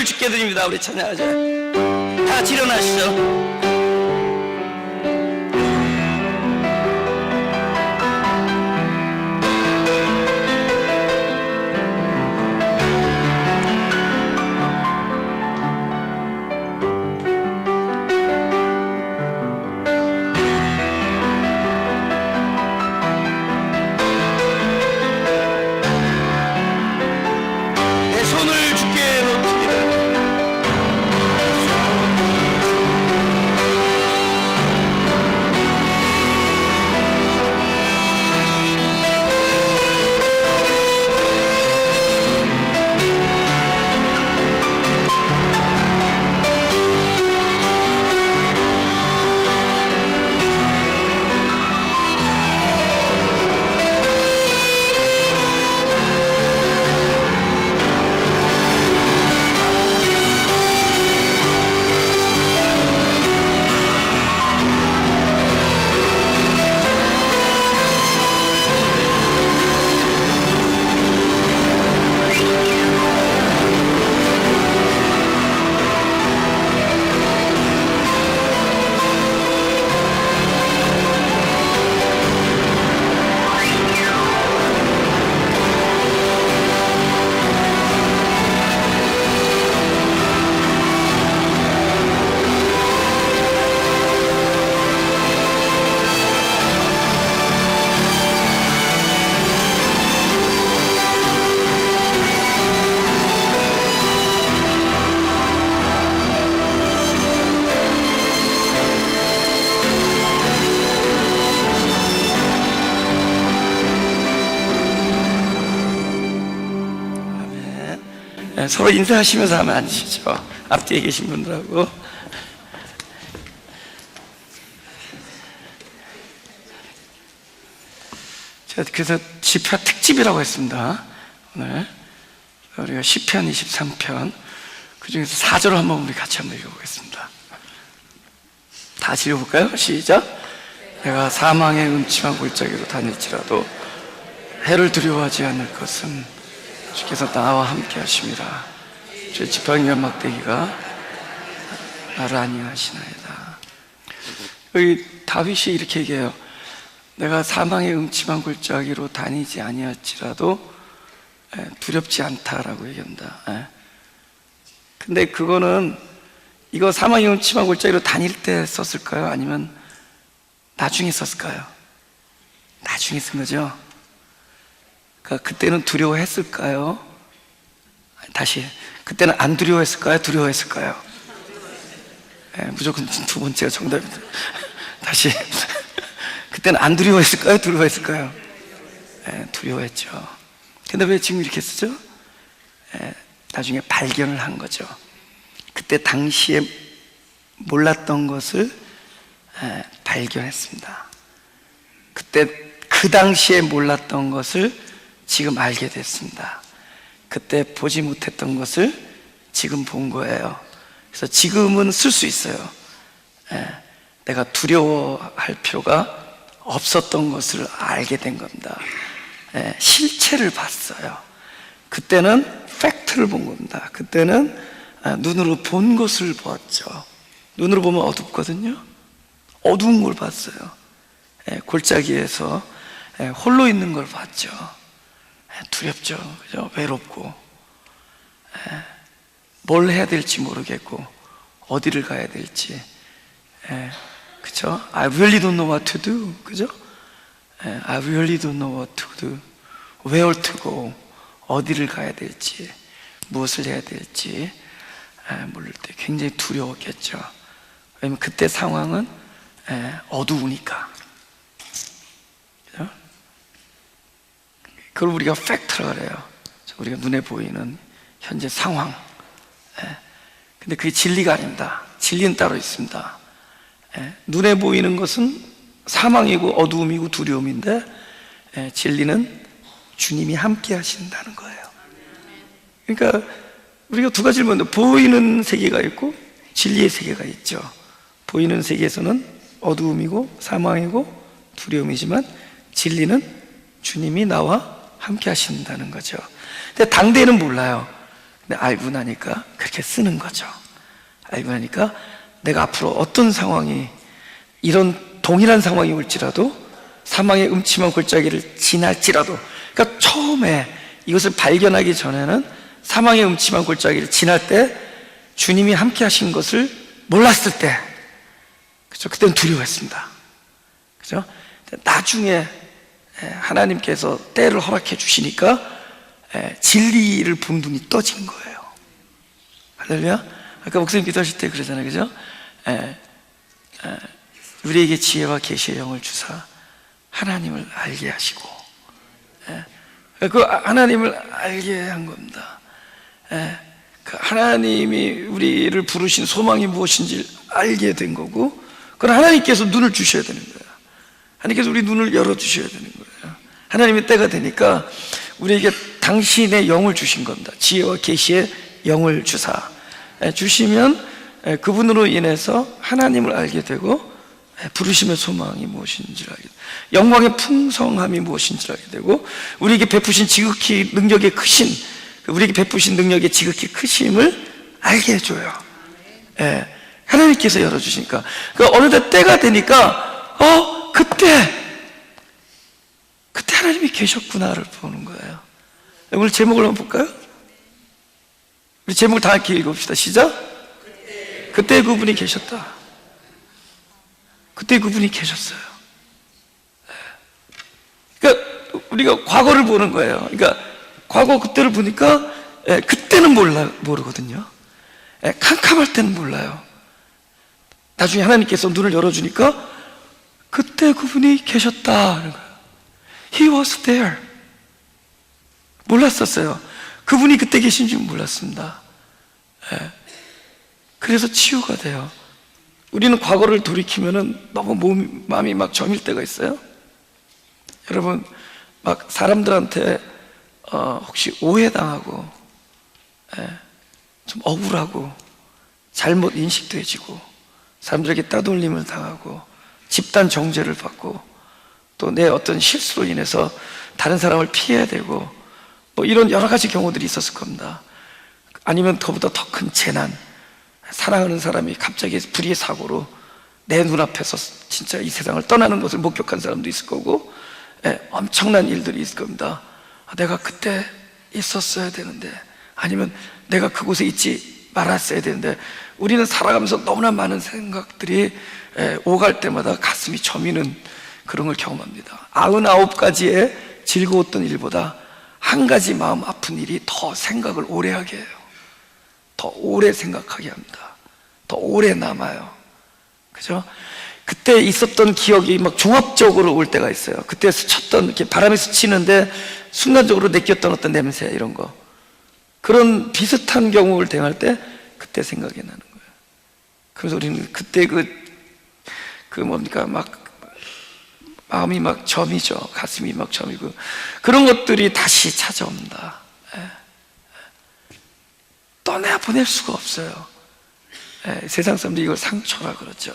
주께 드립니다. 우리 찬양하자. 다 같이 일어나시죠. 서로 인사하시면서 하면 앉으시죠. 앞뒤에 계신 분들하고. 제가 그래서 시편 특집이라고 했습니다. 오늘 우리가 시편 23편 그 중에서 4절을 한번 우리 같이 한번 읽어보겠습니다. 다 같이 읽어볼까요? 시작. 내가 사망의 음침한 골짜기로 다닐지라도 해를 두려워하지 않을 것은 주께서 나와 함께 하심이라. 주의 지팡이와 막대기가 나를 안위하시나이다. 여기 다윗이 이렇게 얘기해요. 내가 사망의 음침한 골짜기로 다니지 아니할지라도 두렵지 않다라고 얘기합니다. 근데 그거는 이거 사망의 음침한 골짜기로 다닐 때 썼을까요? 아니면 나중에 썼을까요? 나중에 쓴 거죠. 그러니까 그때는 두려워했을까요? 다시, 그때는 안 두려워했을까요? 두려워했을까요? 무조건 두 번째가 정답입니다. 다시, 그때는 안 두려워했을까요? 두려워했을까요? 두려워했죠. 근데 왜 지금 이렇게 쓰죠? 나중에 발견을 한 거죠. 그때 당시에 몰랐던 것을 발견했습니다. 그때 그 당시에 몰랐던 것을 지금 알게 됐습니다. 그때 보지 못했던 것을 지금 본 거예요. 그래서 지금은 쓸 수 있어요. 내가 두려워할 필요가 없었던 것을 알게 된 겁니다. 실체를 봤어요. 그때는 팩트를 본 겁니다. 그때는 눈으로 본 것을 보았죠. 눈으로 보면 어둡거든요. 어두운 걸 봤어요. 골짜기에서 홀로 있는 걸 봤죠. 두렵죠. 그죠? 외롭고 뭘 해야 될지 모르겠고 어디를 가야 될지. 그죠? I really don't know what to do. 그죠? I really don't know what to do. Where to go. 어디를 가야 될지, 무엇을 해야 될지 모를 때 굉장히 두려웠겠죠. 왜냐면 그때 상황은 어두우니까. 그죠? 그걸 우리가 팩트라고 그래요. 우리가 눈에 보이는 현재 상황. 근데 그게 진리가 아닙니다. 진리는 따로 있습니다. 눈에 보이는 것은 사망이고 어두움이고 두려움인데 진리는 주님이 함께 하신다는 거예요. 그러니까 우리가 두 가지를 보는데 보이는 세계가 있고 진리의 세계가 있죠. 보이는 세계에서는 어두움이고 사망이고 두려움이지만 진리는 주님이 나와 함께 하신다는 거죠. 근데 당대에는 몰라요. 근데 알고 나니까 그렇게 쓰는 거죠. 알고 나니까 내가 앞으로 어떤 상황이, 이런 동일한 상황이 올지라도, 사망의 음침한 골짜기를 지날지라도, 그러니까 처음에 이것을 발견하기 전에는 사망의 음침한 골짜기를 지날 때 주님이 함께 하신 것을 몰랐을 때, 그죠? 그때는 두려워했습니다. 그죠? 나중에 하나님께서 때를 허락해 주시니까 진리를 본 눈이 떠진 거예요. 할렐루야. 아까 목사님 기도하실 때 그러잖아요, 그죠? 우리에게 지혜와 계시의 영을 주사 하나님을 알게 하시고, 그 하나님을 알게 한 겁니다. 그 하나님이 우리를 부르신 소망이 무엇인지 알게 된 거고, 그건 하나님께서 눈을 주셔야 되는 거예요. 하나님께서 우리 눈을 열어주셔야 되는 거예요. 하나님의 때가 되니까 우리에게 당신의 영을 주신 겁니다. 지혜와 계시의 영을 주사 주시면 그분으로 인해서 하나님을 알게 되고, 부르심의 소망이 무엇인지를 알게 되고, 영광의 풍성함이 무엇인지를 알게 되고, 우리에게 베푸신 지극히 능력의 크신, 우리에게 베푸신 능력의 지극히 크심을 알게 해줘요. 하나님께서 열어주시니까. 어느덧 때가 되니까 그때 하나님이 계셨구나를 보는 거예요. 오늘 제목을 한번 볼까요? 우리 제목을 다 함께 읽어봅시다. 시작. 그때 그분이 계셨다. 그때 그분이 계셨어요. 그러니까 우리가 과거를 보는 거예요. 그러니까 과거 그때를 보니까 그때는 모르거든요. 캄캄할 때는 몰라요. 나중에 하나님께서 눈을 열어주니까 그때 그분이 계셨다는 거예요. He was there. 몰랐었어요. 그분이 그때 계신 줄 몰랐습니다. 그래서 치유가 돼요. 우리는 과거를 돌이키면은 너무 마음이 막 저밀 때가 있어요. 여러분, 막 사람들한테 혹시 오해당하고, 좀 억울하고, 잘못 인식돼지고, 사람들에게 따돌림을 당하고, 집단 정죄를 받고, 또 내 어떤 실수로 인해서 다른 사람을 피해야 되고, 뭐 이런 여러 가지 경우들이 있었을 겁니다. 아니면 그보다 더 큰 재난, 사랑하는 사람이 갑자기 불의의 사고로 내 눈앞에서 진짜 이 세상을 떠나는 것을 목격한 사람도 있을 거고, 엄청난 일들이 있을 겁니다. 내가 그때 있었어야 되는데, 아니면 내가 그곳에 있지 말았어야 되는데, 우리는 살아가면서 너무나 많은 생각들이 오갈 때마다 가슴이 저미는 그런 걸 경험합니다. 99가지의 즐거웠던 일보다 한 가지 마음 아픈 일이 더 생각을 오래 하게 해요. 더 오래 생각하게 합니다. 더 오래 남아요. 그죠? 그때 있었던 기억이 막 종합적으로 올 때가 있어요. 그때 스쳤던, 이렇게 바람이 스치는데 순간적으로 느꼈던 어떤 냄새, 이런 거. 그런 비슷한 경우를 대할 때 그때 생각이 나는 거예요. 그래서 우리는 그때 막 마음이 막 점이죠. 가슴이 막 점이고, 그런 것들이 다시 찾아옵니다. 떠내보낼 수가 없어요. 세상 사람들이 이걸 상처라 그러죠.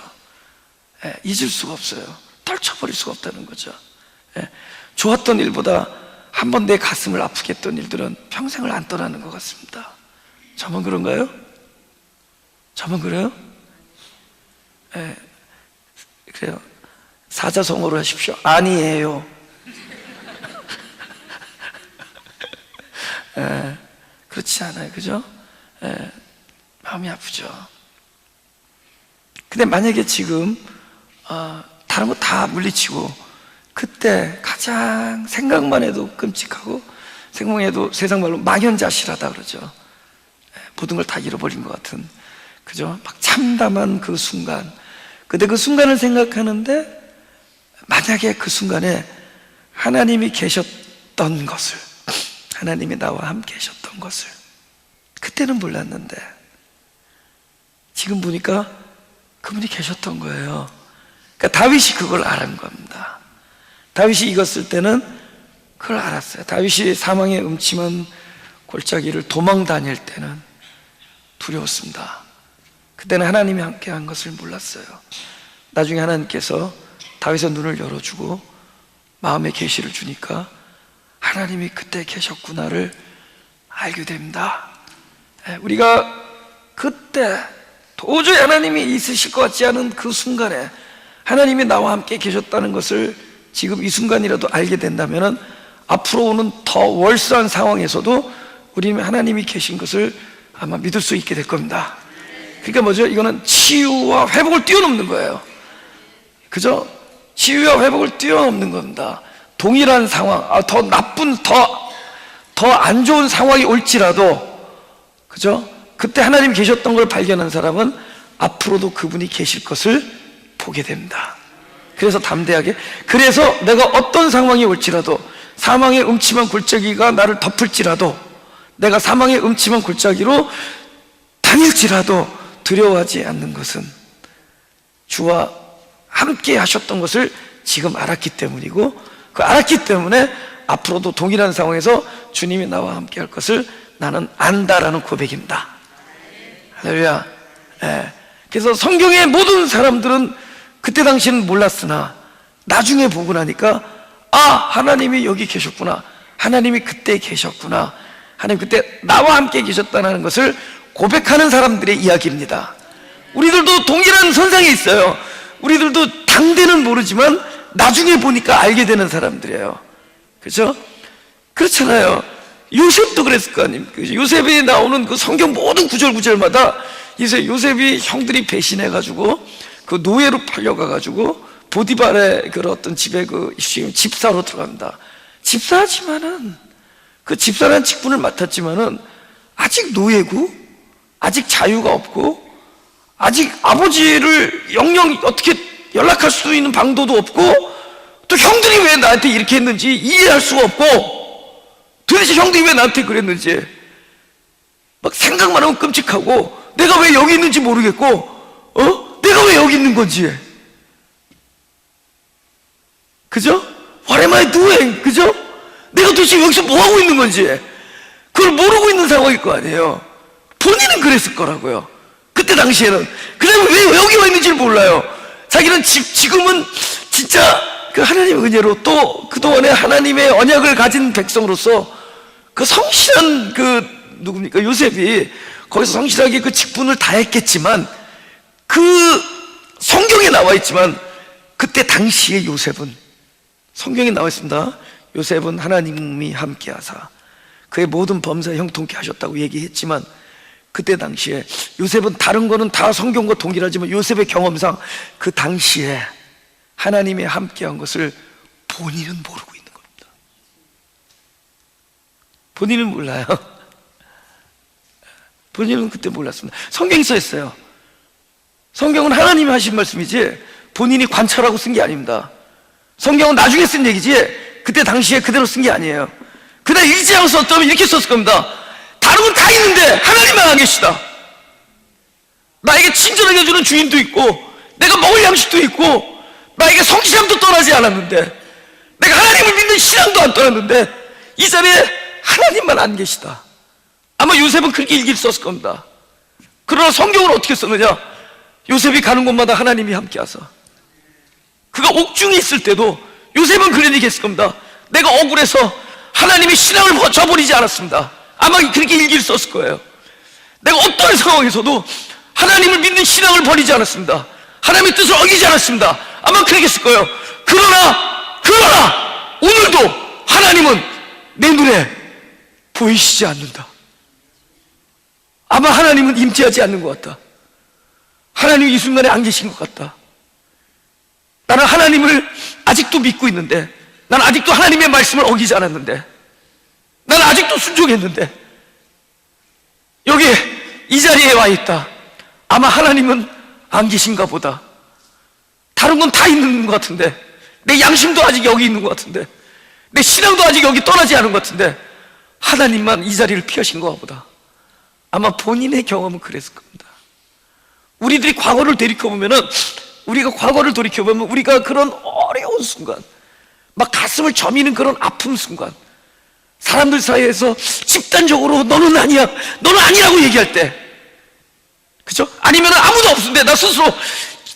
잊을 수가 없어요. 떨쳐버릴 수가 없다는 거죠. 좋았던 일보다 한번 내 가슴을 아프게 했던 일들은 평생을 안 떠나는 것 같습니다. 저만 그런가요? 저만 그래요? 그래요. 사자성어로 하십시오. 아니에요. 그렇지 않아요. 그죠? 마음이 아프죠. 근데 만약에 지금 다른 거 다 물리치고 그때 가장 생각만 해도 끔찍하고, 생각만 해도 세상 말로 망연자실하다 그러죠. 모든 걸 다 잃어버린 것 같은, 그죠? 막 참담한 그 순간. 근데 그 순간을 생각하는데, 만약에 그 순간에 하나님이 계셨던 것을, 하나님이 나와 함께 계셨던 것을 그때는 몰랐는데 지금 보니까 그분이 계셨던 거예요. 그러니까 다윗이 그걸 알은 겁니다. 다윗이 이겼을 때는 그걸 알았어요. 다윗이 사망의 음침한 골짜기를 도망 다닐 때는 두려웠습니다. 그때는 하나님이 함께 한 것을 몰랐어요. 나중에 하나님께서 다윗의 눈을 열어주고 마음의 계시를 주니까 하나님이 그때 계셨구나를 알게 됩니다. 우리가 그때 도저히 하나님이 있으실 것 같지 않은 그 순간에 하나님이 나와 함께 계셨다는 것을 지금 이 순간이라도 알게 된다면 앞으로 오는 더 월스한 상황에서도 우리는 하나님이 계신 것을 아마 믿을 수 있게 될 겁니다. 그러니까 뭐죠? 이거는 치유와 회복을 뛰어넘는 거예요. 그죠? 치유와 회복을 뛰어넘는 겁니다. 동일한 상황, 더 나쁜, 더 안 좋은 상황이 올지라도, 그죠? 그때 하나님이 계셨던 걸 발견한 사람은 앞으로도 그분이 계실 것을 보게 됩니다. 그래서 담대하게, 그래서 내가 어떤 상황이 올지라도, 사망의 음침한 골짜기가 나를 덮을지라도, 내가 사망의 음침한 골짜기로 다닐지라도 두려워하지 않는 것은 주와 함께 하셨던 것을 지금 알았기 때문이고, 그 알았기 때문에 앞으로도 동일한 상황에서 주님이 나와 함께 할 것을 나는 안다라는 고백입니다. 할렐루야. 그래서 성경의 모든 사람들은 그때 당시는 몰랐으나 나중에 보고 나니까 하나님이 여기 계셨구나, 하나님이 그때 계셨구나, 하나님 그때 나와 함께 계셨다는 것을 고백하는 사람들의 이야기입니다. 우리들도 동일한 선상에 있어요. 우리들도 당대는 모르지만 나중에 보니까 알게 되는 사람들이에요. 그렇죠? 그렇잖아요. 요셉도 그랬을 거 아닙니까? 요셉이 나오는 그 성경 모든 구절마다 요셉이 형들이 배신해가지고 그 노예로 팔려가가지고 보디발의 그 어떤 집에 그 집사로 들어갑니다. 집사지만은 그 집사라는 직분을 맡았지만은 아직 노예고, 아직 자유가 없고, 아직 아버지를 영영 어떻게 연락할 수 있는 방도도 없고, 또 형들이 왜 나한테 이렇게 했는지 이해할 수가 없고, 도대체 형들이 왜 나한테 그랬는지 막 생각만 하면 끔찍하고, 내가 왜 여기 있는지 모르겠고, 내가 왜 여기 있는 건지, 그죠? What am I doing? 그죠? 내가 도대체 여기서 뭐 하고 있는 건지 그걸 모르고 있는 상황일 거 아니에요. 본인은 그랬을 거라고요. 그때 당시에는. 그 다음에 왜 여기 와 있는지를 몰라요. 자기는 지금은 진짜 그 하나님의 은혜로 또 그동안에 하나님의 언약을 가진 백성으로서 그 성실한 그 누굽니까? 요셉이 거기서 성실하게 그 직분을 다했겠지만, 그 성경에 나와 있지만 그때 당시의 요셉은, 성경에 나와 있습니다. 요셉은 하나님이 함께하사 그의 모든 범사에 형통케 하셨다고 얘기했지만, 그때 당시에 요셉은, 다른 거는 다 성경과 동일하지만 요셉의 경험상 그 당시에 하나님이 함께한 것을 본인은 모르고 있는 겁니다. 본인은 몰라요. 본인은 그때 몰랐습니다. 성경에 써 있어요. 성경은 하나님이 하신 말씀이지 본인이 관찰하고 쓴 게 아닙니다. 성경은 나중에 쓴 얘기지 그때 당시에 그대로 쓴 게 아니에요. 그날 일지하고 썼다면 이렇게 썼을 겁니다. 다른 건 다 있는데 하나님만 안 계시다. 나에게 친절하게 해주는 주인도 있고, 내가 먹을 양식도 있고, 나에게 성실함도 떠나지 않았는데, 내가 하나님을 믿는 신앙도 안 떠났는데 이 자리에 하나님만 안 계시다. 아마 요셉은 그렇게 일기를 썼을 겁니다. 그러나 성경을 어떻게 썼느냐? 요셉이 가는 곳마다 하나님이 함께하사, 그가 옥중에 있을 때도 요셉은 그런 얘기 했을 겁니다. 내가 억울해서 하나님의 신앙을 저버리지 않았습니다. 아마 그렇게 일기를 썼을 거예요. 내가 어떤 상황에서도 하나님을 믿는 신앙을 버리지 않았습니다. 하나님의 뜻을 어기지 않았습니다. 아마 그렇게 했을 거예요. 그러나 오늘도 하나님은 내 눈에 보이시지 않는다. 아마 하나님은 임재하지 않는 것 같다. 하나님이 이 순간에 안 계신 것 같다. 나는 하나님을 아직도 믿고 있는데, 나는 아직도 하나님의 말씀을 어기지 않았는데, 나는 아직도 순종했는데, 여기 이 자리에 와 있다. 아마 하나님은 안 계신가 보다. 다른 건 다 있는 것 같은데, 내 양심도 아직 여기 있는 것 같은데, 내 신앙도 아직 여기 떠나지 않은 것 같은데, 하나님만 이 자리를 피하신 것 보다. 아마 본인의 경험은 그랬을 겁니다. 우리들이 과거를 돌이켜보면은, 우리가 그런 어려운 순간, 막 가슴을 저미는 그런 아픈 순간, 사람들 사이에서 집단적으로 너는 아니야, 너는 아니라고 얘기할 때, 그죠? 아니면 아무도 없는데 나 스스로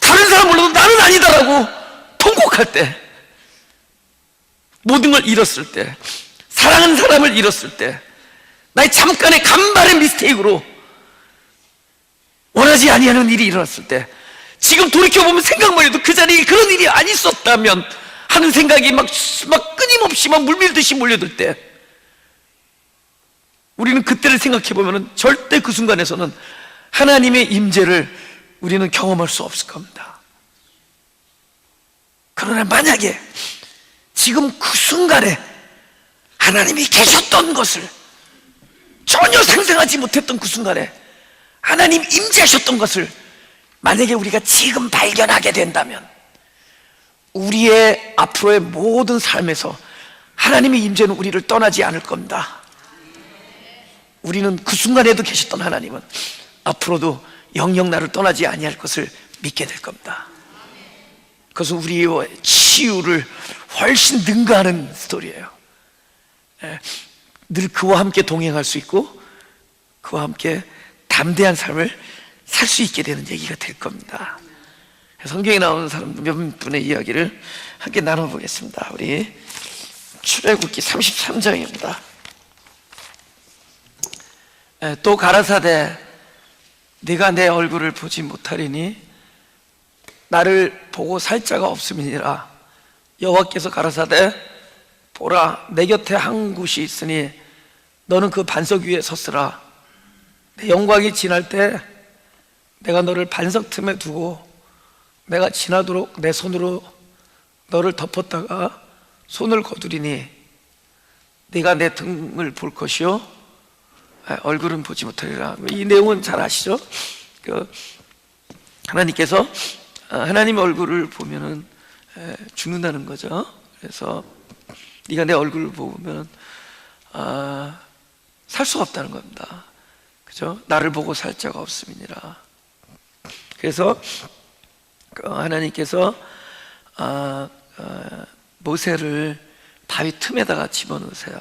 다른 사람 몰라도 나는 아니다라고 통곡할 때, 모든 걸 잃었을 때, 사랑하는 사람을 잃었을 때, 나의 잠깐의 간발의 미스테이크로 원하지 아니하는 일이 일어났을 때, 지금 돌이켜보면 생각만 해도 그 자리에 그런 일이 안 있었다면 하는 생각이 막 끊임없이 막 물밀듯이 몰려들 때, 우리는 그때를 생각해보면 절대 그 순간에서는 하나님의 임재를 우리는 경험할 수 없을 겁니다. 그러나 만약에 지금 그 순간에 하나님이 계셨던 것을, 전혀 상상하지 못했던 그 순간에 하나님 임재하셨던 것을 만약에 우리가 지금 발견하게 된다면, 우리의 앞으로의 모든 삶에서 하나님의 임재는 우리를 떠나지 않을 겁니다. 우리는 그 순간에도 계셨던 하나님은 앞으로도 영영 나를 떠나지 아니할 것을 믿게 될 겁니다. 그것은 우리의 치유를 훨씬 능가하는 스토리예요. 늘 그와 함께 동행할 수 있고 그와 함께 담대한 삶을 살 수 있게 되는 얘기가 될 겁니다. 성경에 나오는 사람 몇 분의 이야기를 함께 나눠보겠습니다. 우리 출애굽기 33장입니다. 또 가라사대 네가 내 얼굴을 보지 못하리니 나를 보고 살 자가 없음이니라. 여호와께서 가라사대 보라, 내 곁에 한 곳이 있으니 너는 그 반석 위에 섰으라. 내 영광이 지날 때 내가 너를 반석 틈에 두고 내가 지나도록 내 손으로 너를 덮었다가 손을 거두리니 네가 내 등을 볼 것이요 얼굴은 보지 못하리라. 이 내용은 잘 아시죠? 하나님께서 하나님의 얼굴을 보면은 죽는다는 거죠. 그래서 네가 내 얼굴을 보면 살 수가 없다는 겁니다. 그죠? 나를 보고 살 자가 없음이니라. 그래서 하나님께서 모세를 바위 틈에다가 집어넣으세요.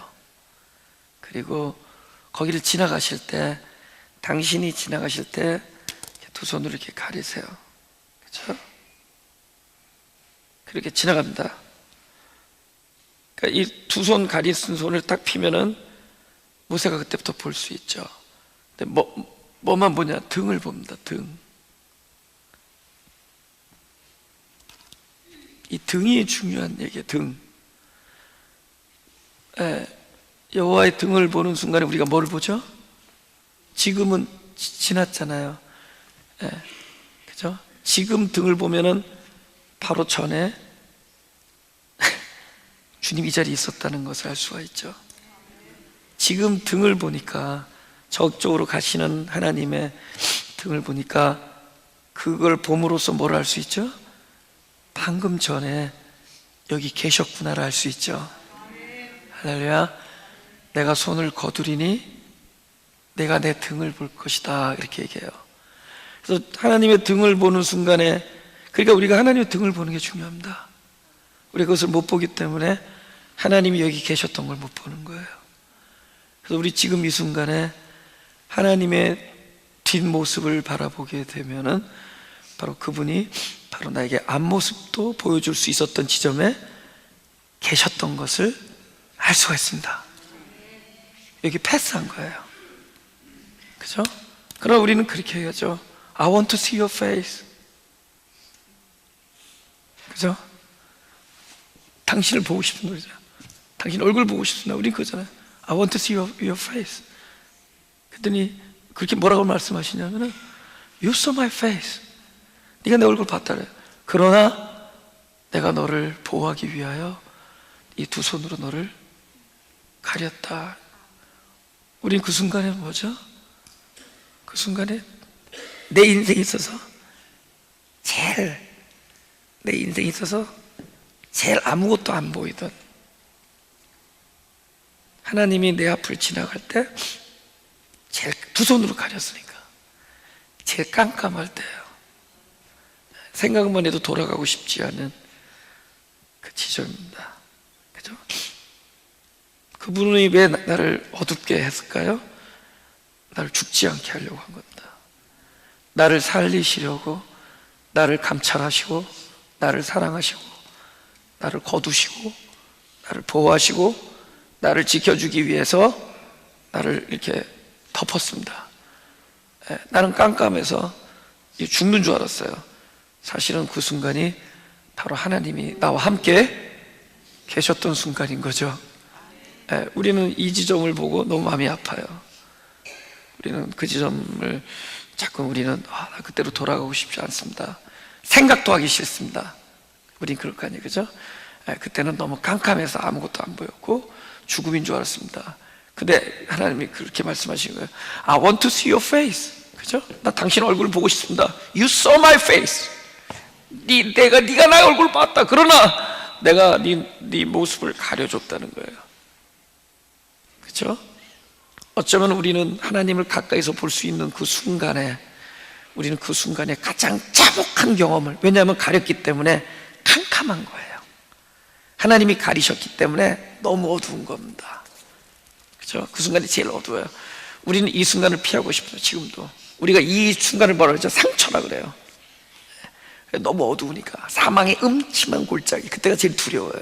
그리고 거기를 지나가실 때, 당신이 지나가실 때 두 손으로 이렇게 가리세요. 그렇죠? 그렇게 지나갑니다. 그러니까 이 두 손 가리 쓴 손을 딱 피면은 모세가 그때부터 볼 수 있죠. 근데 뭐만 보냐? 등을 봅니다. 등. 이 등이 중요한 얘기예요. 등. 여호와의 등을 보는 순간에 우리가 뭘 보죠? 지금은 지났잖아요. 그죠? 지금 등을 보면은 바로 전에 주님 이 자리에 있었다는 것을 알 수가 있죠. 지금 등을 보니까, 저쪽으로 가시는 하나님의 등을 보니까 그걸 봄으로써 뭘 알 수 있죠? 방금 전에 여기 계셨구나를 알 수 있죠. 할렐루야. 내가 손을 거두리니 내가 내 등을 볼 것이다, 이렇게 얘기해요. 그래서 하나님의 등을 보는 순간에, 그러니까 우리가 하나님의 등을 보는 게 중요합니다. 우리가 그것을 못 보기 때문에 하나님이 여기 계셨던 걸 못 보는 거예요. 그래서 우리 지금 이 순간에 하나님의 뒷모습을 바라보게 되면은 바로 그분이 바로 나에게 앞모습도 보여줄 수 있었던 지점에 계셨던 것을 알 수가 있습니다. 여기 패스한 거예요. 그죠? 그러나 우리는 그렇게 해야죠. I want to see your face. 그죠? 당신을 보고 싶은 거잖아요. 당신 얼굴 보고 싶습니다. 우린 그거잖아요. I want to see your face. 그랬더니 그렇게 뭐라고 말씀하시냐면은 You saw my face. 네가 내 얼굴 봤다 그래요. 그러나 내가 너를 보호하기 위하여 이 두 손으로 너를 가렸다. 우린 그 순간에 뭐죠? 그 순간에 내 인생에 있어서 제일 아무것도 안 보이던 하나님이 내 앞을 지나갈 때 제일 두 손으로 가렸으니까 제일 깜깜할 때예요. 생각만 해도 돌아가고 싶지 않은 그 지점입니다. 그죠? 그분이 왜 나를 어둡게 했을까요? 나를 죽지 않게 하려고 한 겁니다. 나를 살리시려고, 나를 감찰하시고, 나를 사랑하시고, 나를 거두시고, 나를 보호하시고, 나를 지켜주기 위해서 나를 이렇게 덮었습니다. 나는 깜깜해서 죽는 줄 알았어요. 사실은 그 순간이 바로 하나님이 나와 함께 계셨던 순간인 거죠. 우리는 이 지점을 보고 너무 마음이 아파요. 우리는 그 지점을 자꾸 우리는 나 그때로 돌아가고 싶지 않습니다. 생각도 하기 싫습니다. 우린 그럴 거 아니에요, 그죠? 그때는 너무 깜깜해서 아무것도 안 보였고 죽음인 줄 알았습니다. 근데 하나님이 그렇게 말씀하신 거예요. I want to see your face. 그죠? 나 당신 얼굴 보고 싶습니다. You saw my face. 네가 나의 얼굴 봤다. 그러나 내가 네 모습을 가려줬다는 거예요. 그죠? 어쩌면 우리는 하나님을 가까이서 볼 수 있는 그 순간에, 우리는 그 순간에 가장 자복한 경험을, 왜냐하면 가렸기 때문에 캄캄한 거예요. 하나님이 가리셨기 때문에 너무 어두운 겁니다. 그죠? 그 순간이 제일 어두워요. 우리는 이 순간을 피하고 싶어요. 지금도 우리가 이 순간을 뭐라 그러죠? 상처라 그래요. 너무 어두우니까 사망의 음침한 골짜기, 그때가 제일 두려워요.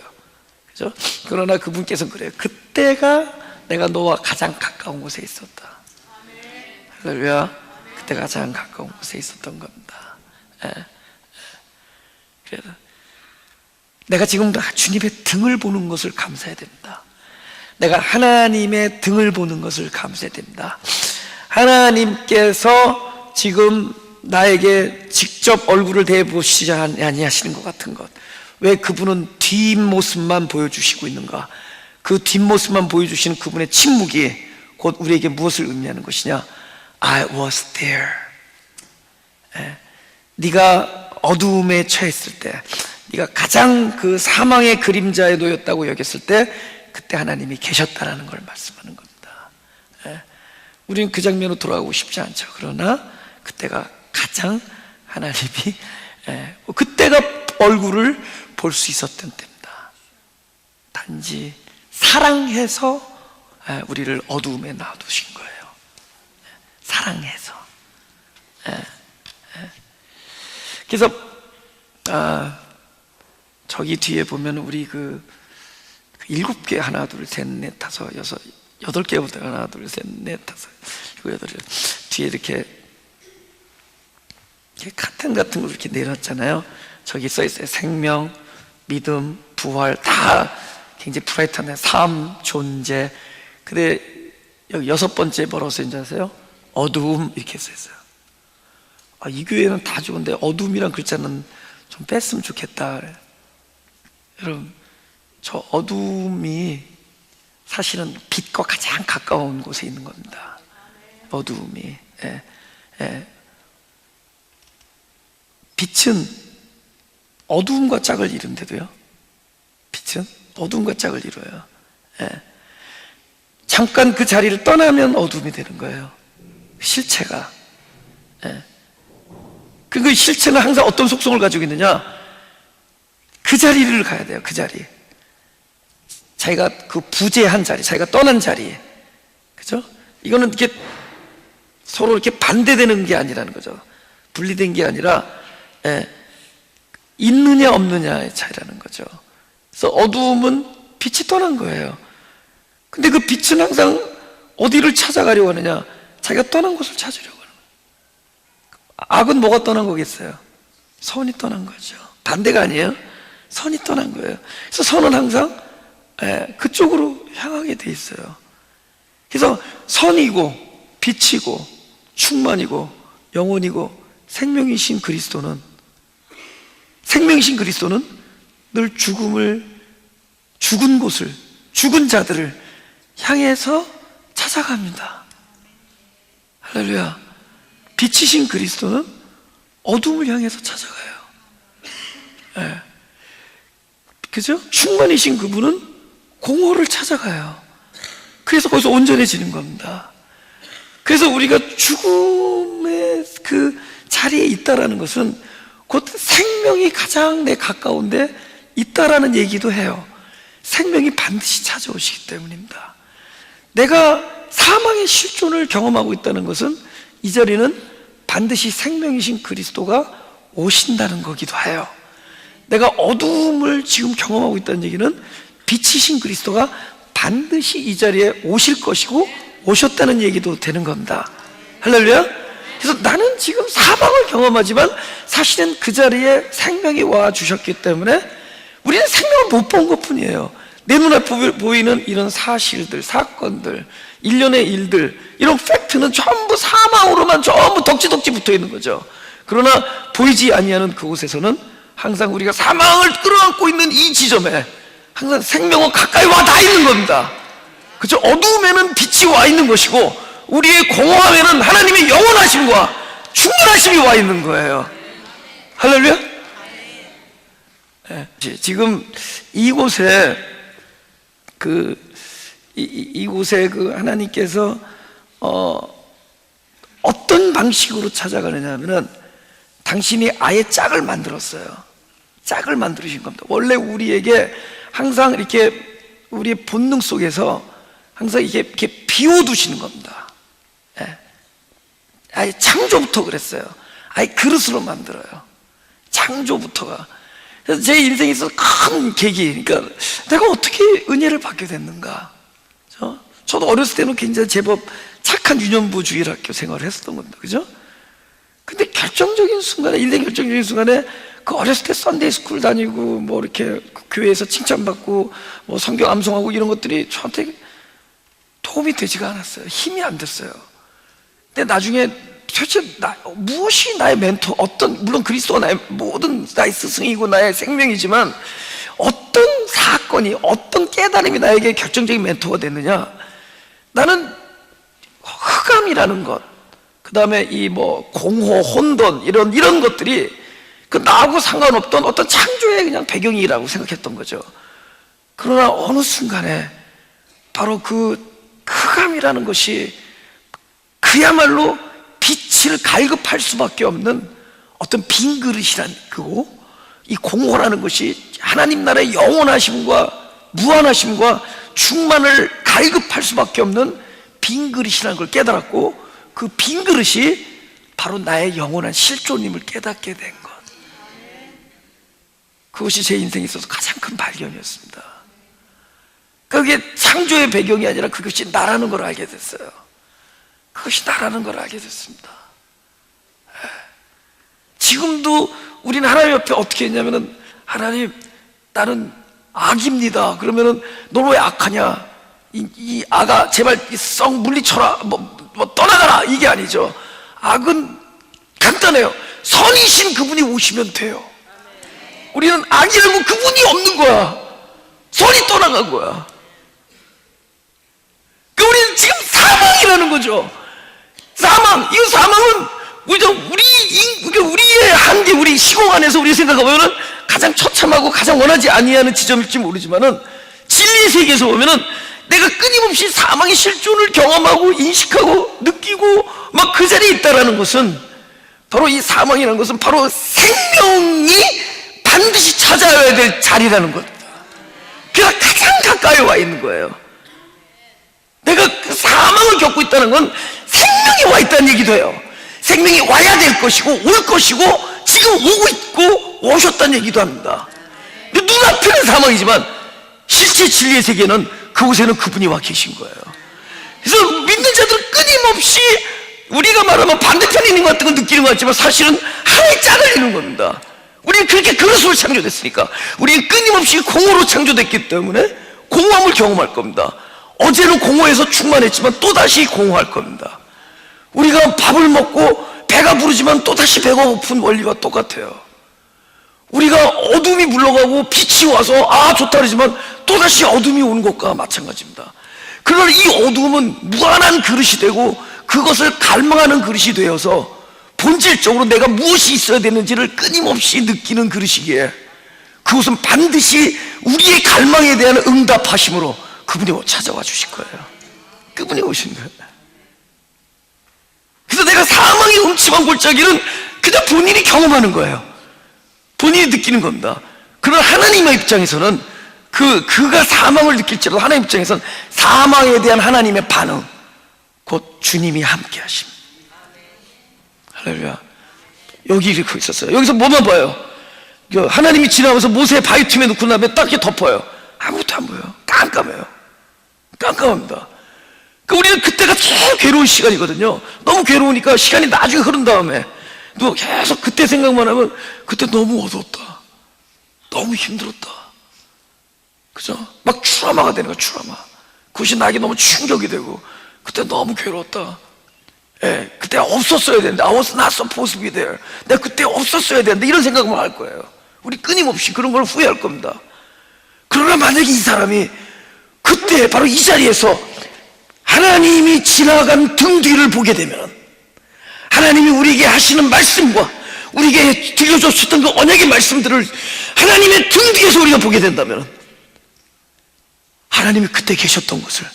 그죠? 그러나 그분께서는 그래요. 그때가 내가 너와 가장 가까운 곳에 있었다. 할렐루야. 그때가 가장 가까운 곳에 있었던 겁니다. 그래서 내가 지금 주님의 등을 보는 것을 감사해야 됩니다. 내가 하나님의 등을 보는 것을 감사해야 됩니다. 하나님께서 지금 나에게 직접 얼굴을 대보시지 아니하시는 것 같은 것, 왜 그분은 뒷모습만 보여주시고 있는가? 그 뒷모습만 보여주시는 그분의 침묵이 곧 우리에게 무엇을 의미하는 것이냐? I was there. 네가 어두움에 처했을 때, 네가 가장 그 사망의 그림자에 놓였다고 여겼을 때, 그때 하나님이 계셨다라는 걸 말씀하는 겁니다. 우리는 그 장면으로 돌아가고 싶지 않죠. 그러나 그때가 가장 하나님이 그때가 얼굴을 볼 수 있었던 때입니다. 단지 사랑해서 우리를 어두움에 놔두신 거예요. 사랑해서. 그래서 저기 뒤에 보면 우리 그 7개, 하나 둘 셋 넷 다섯 여섯 8개부터 하나 둘 셋 넷 다섯 일곱 여덟, 뒤에 이렇게 카텐 같은 걸 이렇게 내놨잖아요. 저기 써 있어요. 생명, 믿음, 부활, 다 굉장히 브라이트한 삶, 존재. 근데 여기 6번째 뭐라고 써있는지 아세요? 어두움, 이렇게 써 있어요. 이 교회는 다 좋은데 어두움이란 글자는 좀 뺐으면 좋겠다. 여러분, 저 어두움이 사실은 빛과 가장 가까운 곳에 있는 겁니다. 어두움이. 빛은 어두움과 짝을 이룬데도요, 빛은 어두움과 짝을 이뤄요. 잠깐 그 자리를 떠나면 어두움이 되는 거예요. 실체가. 그 실체는 항상 어떤 속성을 가지고 있느냐? 그 자리를 가야 돼요. 그 자리. 자기가 그 부재한 자리, 자기가 떠난 자리. 그죠? 이거는 이렇게 서로 이렇게 반대되는 게 아니라는 거죠. 분리된 게 아니라, 있느냐 없느냐의 차이라는 거죠. 그래서 어두움은 빛이 떠난 거예요. 근데 그 빛은 항상 어디를 찾아가려고 하느냐? 자기가 떠난 곳을 찾으려고 하는 거예요. 악은 뭐가 떠난 거겠어요? 선이 떠난 거죠. 반대가 아니에요. 선이 떠난 거예요. 그래서 선은 항상 그쪽으로 향하게 돼 있어요. 그래서 선이고 빛이고 충만이고 영혼이고 생명이신 그리스도는 늘 죽은 곳을, 죽은 자들을 향해서 찾아갑니다. 할렐루야. 빛이신 그리스도는 어둠을 향해서 찾아가요. 그죠? 충만이신 그분은 공허를 찾아가요. 그래서 거기서 온전해지는 겁니다. 그래서 우리가 죽음의 그 자리에 있다라는 것은 곧 생명이 가장 내 가까운데 있다라는 얘기도 해요. 생명이 반드시 찾아오시기 때문입니다. 내가 사망의 실존을 경험하고 있다는 것은 이 자리는 반드시 생명이신 그리스도가 오신다는 거기도 해요. 내가 어두움을 지금 경험하고 있다는 얘기는 빛이신 그리스도가 반드시 이 자리에 오실 것이고 오셨다는 얘기도 되는 겁니다. 할렐루야. 그래서 나는 지금 사망을 경험하지만 사실은 그 자리에 생명이 와 주셨기 때문에 우리는 생명을 못 본 것 뿐이에요. 내 눈앞에 보이는 이런 사실들, 사건들, 일련의 일들, 이런 팩트는 전부 사망으로만 전부 덕지덕지 붙어 있는 거죠. 그러나 보이지 아니하는 그곳에서는 항상 우리가 사망을 끌어안고 있는 이 지점에 항상 생명은 가까이 와 닿아 있는 겁니다. 그렇죠? 어두움에는 빛이 와 있는 것이고 우리의 공허함에는 하나님의 영원하심과 충분하심이 와 있는 거예요. 할렐루야. 네. 지금 이곳에 이곳에 하나님께서 어떤 방식으로 찾아가느냐 하면은 당신이 아예 짝을 만들었어요. 짝을 만드신 겁니다. 원래 우리에게 항상 이렇게 우리의 본능 속에서 항상 이렇게 비워두시는 겁니다. 예. 아예 창조부터 그랬어요. 아예 그릇으로 만들어요. 창조부터가. 그래서 제 인생에 있어서 큰 계기, 그러니까 내가 어떻게 은혜를 받게 됐는가. 저도 어렸을 때는 굉장히 제법 착한 유년부주의 학교 생활을 했었던 겁니다. 그죠? 근데 결정적인 순간에, 인생 결정적인 순간에 그 어렸을 때 썬데이 스쿨 다니고 뭐 이렇게 교회에서 칭찬받고 뭐 성경 암송하고 이런 것들이 저한테 도움이 되지가 않았어요. 힘이 안 됐어요. 근데 나중에 도대체 무엇이 나의 멘토, 물론 그리스도가 나의 모든 나의 스승이고 나의 생명이지만 어떤 사건이, 어떤 깨달음이 나에게 결정적인 멘토가 됐느냐. 나는 흑암이라는 것, 그 다음에 이 뭐 공허, 혼돈 이런 것들이 그 나하고 상관없던 어떤 창조의 그냥 배경이라고 생각했던 거죠. 그러나 어느 순간에 바로 그 흑암이라는 것이 그야말로 빛을 갈급할 수밖에 없는 어떤 빈 그릇이란 거고, 이 공허라는 것이 하나님 나라의 영원하심과 무한하심과 충만을 갈급할 수밖에 없는 빈 그릇이라는 걸 깨달았고, 그 빈 그릇이 바로 나의 영원한 실존임을 깨닫게 된 것. 그것이 제 인생에 있어서 가장 큰 발견이었습니다. 그게 창조의 배경이 아니라 그것이 나라는 걸 알게 됐어요. 그것이 나라는 걸 알게 됐습니다. 지금도 우리는 하나님 옆에 어떻게 했냐면은, 하나님, 나는 악입니다. 그러면은 너 왜 악하냐? 이 악아, 제발 썩 물리쳐라. 뭐 떠나가라. 이게 아니죠. 악은 간단해요. 선이신 그분이 오시면 돼요. 우리는 악이라고 그분이 없는 거야. 선이 떠나간 거야. 그러니까 우리는 지금 사망이라는 거죠. 사망. 이 사망은 우리의 한계, 우리 시공 안에서 우리 생각해보면은 가장 처참하고 가장 원하지 아니하는 지점일지 모르지만은 진리의 세계에서 보면은 내가 끊임없이 사망의 실존을 경험하고 인식하고 느끼고 막 그 자리에 있다라는 것은, 바로 이 사망이라는 것은 바로 생명이 반드시 찾아와야 될 자리라는 것. 그가 가장 가까이 와 있는 거예요. 내가 그 사망을 겪고 있다는 건 생명이 와 있다는 얘기도 해요. 생명이 와야 될 것이고 올 것이고 지금 오고 있고 오셨다는 얘기도 합니다. 근데 눈앞에는 사망이지만 실제 진리의 세계는 그곳에는 그분이 와 계신 거예요. 그래서 믿는 자들은 끊임없이 우리가 말하면 반대편에 있는 것 같은 건 느끼는 것 같지만 사실은 하나의 짝을 이루는 겁니다. 우리는 그렇게 그릇으로 창조됐으니까, 우리는 끊임없이 공허로 창조됐기 때문에 공허함을 경험할 겁니다. 어제는 공허해서 충만했지만 또다시 공허할 겁니다. 우리가 밥을 먹고 배가 부르지만 또다시 배가 고픈 원리와 똑같아요. 우리가 어둠이 물러가고 빛이 와서 좋다 그러지만 또다시 어둠이 오는 것과 마찬가지입니다. 그러나 이 어둠은 무한한 그릇이 되고 그것을 갈망하는 그릇이 되어서 본질적으로 내가 무엇이 있어야 되는지를 끊임없이 느끼는 그릇이기에 그것은 반드시 우리의 갈망에 대한 응답하심으로 그분이 찾아와 주실 거예요. 그분이 오신 거예요. 그래서 내가 사망의 음침한 골짜기는 그냥 본인이 경험하는 거예요. 본인이 느끼는 겁니다. 그러나 하나님의 입장에서는 그가 사망을 느낄지라도 하나님 입장에서는 사망에 대한 하나님의 반응, 곧 주님이 함께 하심. 할렐루야. 여기 이렇게 있었어요. 여기서 뭐만 봐요? 하나님이 지나면서 모세 바위 틈에 놓고 나면 딱 이렇게 덮어요. 아무것도 안 보여요. 깜깜해요. 깜깜합니다. 그러니까 우리는 그때가 제일 괴로운 시간이거든요. 너무 괴로우니까 시간이 나중에 흐른 다음에 또 계속 그때 생각만 하면 그때 너무 어두웠다, 너무 힘들었다, 그죠? 막 트라우마가 되는 거야, 트라우마. 그것이 나에게 너무 충격이 되고 그때 너무 괴로웠다. 예, 그때 없었어야 되는데, I was not supposed to be there. 내가 그때 없었어야 되는데, 이런 생각만 할 거예요. 우리 끊임없이 그런 걸 후회할 겁니다. 그러나 만약에 이 사람이 그때 바로 이 자리에서 하나님이 지나간 등 뒤를 보게 되면, 하나님이 우리에게 하시는 말씀과 우리에게 들려주셨던 그 언약의 말씀들을 하나님의 등 뒤에서 우리가 보게 된다면, 하나님이 그때 계셨던 것을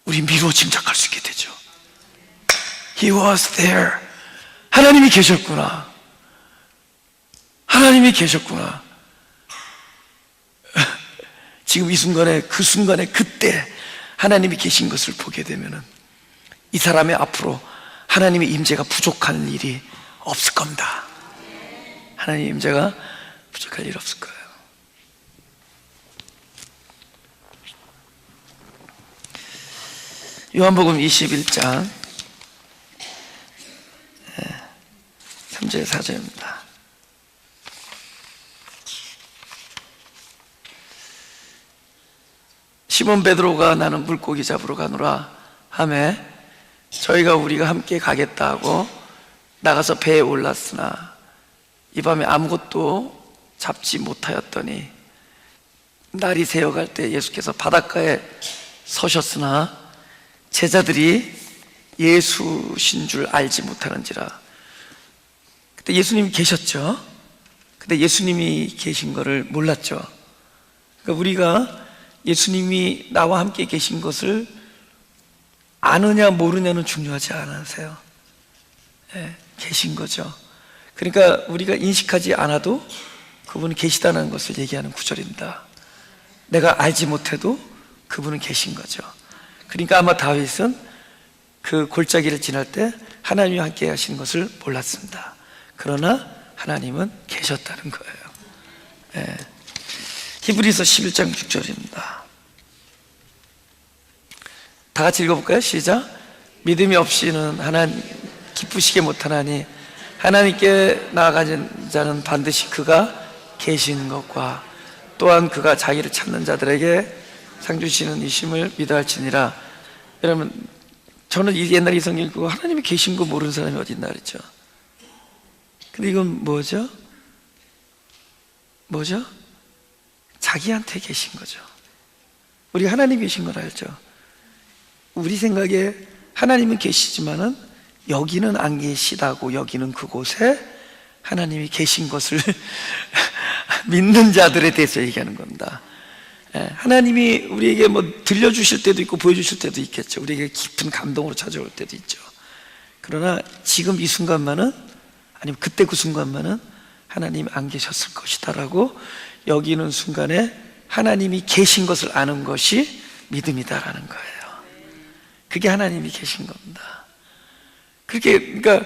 우리 미루어 짐작할 수 있게 되죠. He was there. 하나님이 계셨구나. 하나님이 계셨구나. 지금 이 순간에, 그 순간에 그때 하나님이 계신 것을 보게 되면은 이 사람의 앞으로 하나님의 임재가 부족한 일이 없을 겁니다. 하나님의 임재가 부족할 일 없을 거예요. 요한복음 21장 3절 4절입니다. 시몬 베드로가 나는 물고기 잡으러 가노라 하매 우리가 함께 가겠다 하고 나가서 배에 올랐으나 이 밤에 아무것도 잡지 못하였더니 날이 새어갈 때 예수께서 바닷가에 서셨으나 제자들이 예수신 줄 알지 못하는지라. 그때 예수님이 계셨죠. 근데 예수님이 계신 것을 몰랐죠. 그러니까 우리가 예수님이 나와 함께 계신 것을 아느냐 모르냐는 중요하지 않으세요. 네, 계신 거죠. 그러니까 우리가 인식하지 않아도 그분은 계시다는 것을 얘기하는 구절입니다. 내가 알지 못해도 그분은 계신 거죠. 그러니까 아마 다윗은 그 골짜기를 지날 때 하나님이 함께 하시는 것을 몰랐습니다. 그러나 하나님은 계셨다는 거예요. 네. 히브리서 11장 6절입니다. 다 같이 읽어볼까요? 시작. 믿음이 없이는 하나님 기쁘시게 못하나니 하나님께 나아가는 자는 반드시 그가 계신 것과 또한 그가 자기를 찾는 자들에게 상 주시는 이심을 믿어야 할지니라. 여러분, 저는 옛날에 이 성경 읽고 하나님이 계신 거 모르는 사람이 어디 있나 그랬죠. 근데 이건 뭐죠? 뭐죠? 자기한테 계신 거죠. 우리 하나님 계신 걸 알죠. 우리 생각에 하나님은 계시지만은 여기는 안 계시다고, 여기는 그곳에 하나님이 계신 것을 믿는 자들에 대해서 얘기하는 겁니다. 하나님이 우리에게 뭐 들려주실 때도 있고 보여주실 때도 있겠죠. 우리에게 깊은 감동으로 찾아올 때도 있죠. 그러나 지금 이 순간만은, 아니면 그때 그 순간만은 하나님이 안 계셨을 것이다라고 여기는 순간에 하나님이 계신 것을 아는 것이 믿음이다라는 거예요. 그게 하나님이 계신 겁니다. 그러니까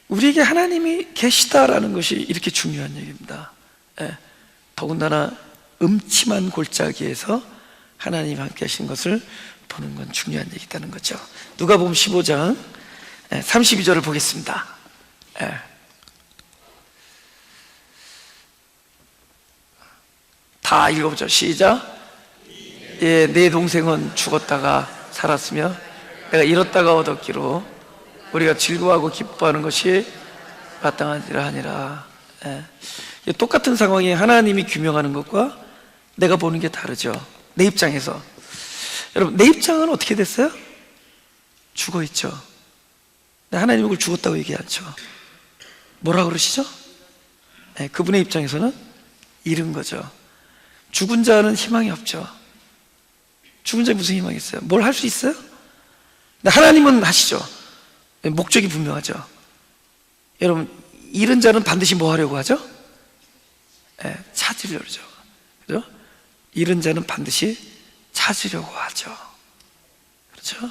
우리에게 하나님이 계시다라는 것이 이렇게 중요한 얘기입니다. 더군다나 음침한 골짜기에서 하나님이 함께 하신 것을 보는 건 중요한 얘기다는 거죠. 누가복음 15장 32절을 보겠습니다. 다 읽어보죠. 시작. 예, 내 동생은 죽었다가 살았으며 내가 잃었다가 얻었기로 우리가 즐거워하고 기뻐하는 것이 마땅하니라 하니라. 똑같은 상황에 하나님이 규명하는 것과 내가 보는 게 다르죠. 내 입장에서. 여러분, 내 입장은 어떻게 됐어요? 죽어 있죠. 하나님이 그걸 죽었다고 얘기 않죠. 뭐라 그러시죠? 그분의 입장에서는 잃은 거죠. 죽은 자는 희망이 없죠. 죽은 자에 무슨 희망이 있어요? 뭘 할 수 있어요? 하나님은 하시죠. 목적이 분명하죠. 여러분, 잃은 자는 반드시 뭐 하려고 하죠? 찾으려고 하죠. 그죠? 잃은 자는 반드시 찾으려고 하죠. 그렇죠?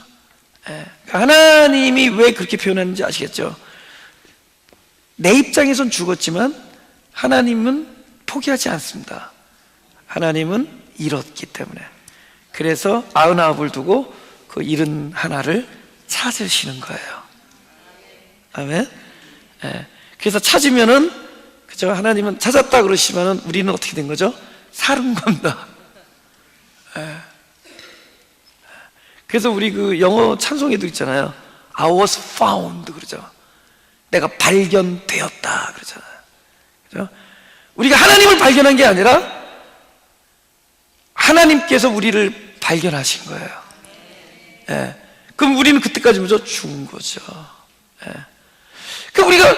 하나님이 왜 그렇게 표현하는지 아시겠죠? 내 입장에선 죽었지만 하나님은 포기하지 않습니다. 하나님은 잃었기 때문에. 그래서 99을 두고 그 잃은 하나를 찾으시는 거예요. 아멘. 예. 그래서 찾으면은, 그죠? 하나님은 찾았다 그러시면은 우리는 어떻게 된 거죠? 사는 겁니다. 예. 그래서 우리 그 영어 찬송에도 있잖아요. I was found 그러죠. 내가 발견되었다 그러잖아요. 그죠? 우리가 하나님을 발견한 게 아니라 하나님께서 우리를 발견하신 거예요. 예. 그럼 우리는 그때까지 뭐죠? 죽은 거죠. 예. 그러니까 우리가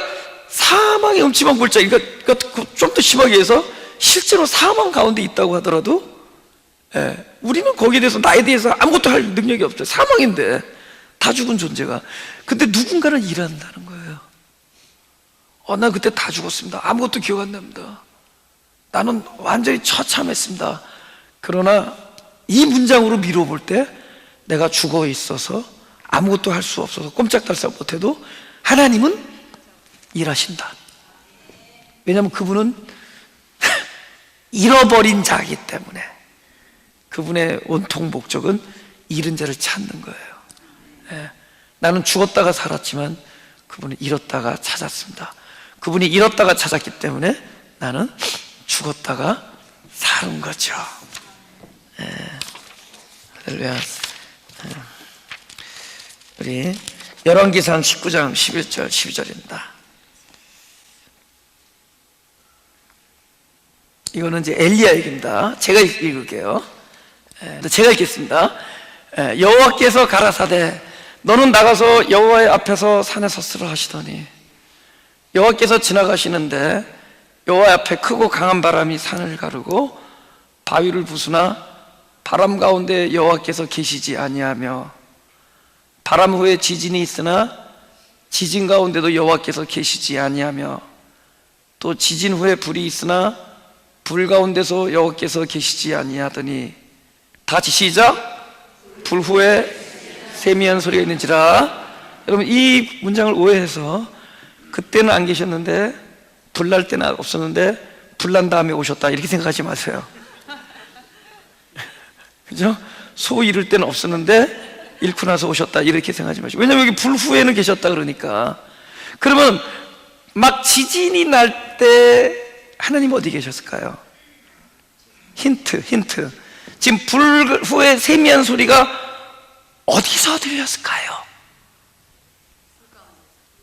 사망의 음침한 골짜기, 그러니까 좀 더 심하게 해서 실제로 사망 가운데 있다고 하더라도, 예, 우리는 거기에 대해서, 나에 대해서 아무것도 할 능력이 없어요. 사망인데 다 죽은 존재가. 근데 누군가는 일한다는 거예요. 나 그때 다 죽었습니다. 아무것도 기억 안 납니다. 나는 완전히 처참했습니다. 그러나 이 문장으로 미뤄볼 때 내가 죽어 있어서 아무것도 할 수 없어서 꼼짝달싹 못해도 하나님은 일하신다. 왜냐하면 그분은 잃어버린 자이기 때문에. 그분의 온통 목적은 잃은 자를 찾는 거예요. 예. 나는 죽었다가 살았지만 그분은 잃었다가 찾았습니다. 그분이 잃었다가 찾았기 때문에 나는 죽었다가 사는 거죠. 예. 할렐루야. 예. 우리 열왕기상 19장 11절 12절입니다. 이거는 이제 엘리야 얘기입니다. 제가 읽을게요. 제가 읽겠습니다. 여호와께서 가라사대 너는 나가서 여호와의 앞에서 산에 섰으라 하시더니 여호와께서 지나가시는데 여호와 앞에 크고 강한 바람이 산을 가르고 바위를 부수나 바람 가운데 여호와께서 계시지 아니하며 바람 후에 지진이 있으나 지진 가운데도 여호와께서 계시지 아니하며 또 지진 후에 불이 있으나 불 가운데서 여호와께서 계시지 아니하더니 다 같이 시작. 불 후에 세미한 소리가 있는지라. 여러분 이 문장을 오해해서 그때는 안 계셨는데 불 날 때는 없었는데 불 난 다음에 오셨다 이렇게 생각하지 마세요. 그죠? 소 잃을 때는 없었는데 잃고 나서 오셨다 이렇게 생각하지 마시고. 왜냐면 여기 불 후에는 계셨다 그러니까. 그러면 막 지진이 날 때 하나님 어디 계셨을까요? 힌트. 지금 불 후에 세미한 소리가 어디서 들렸을까요?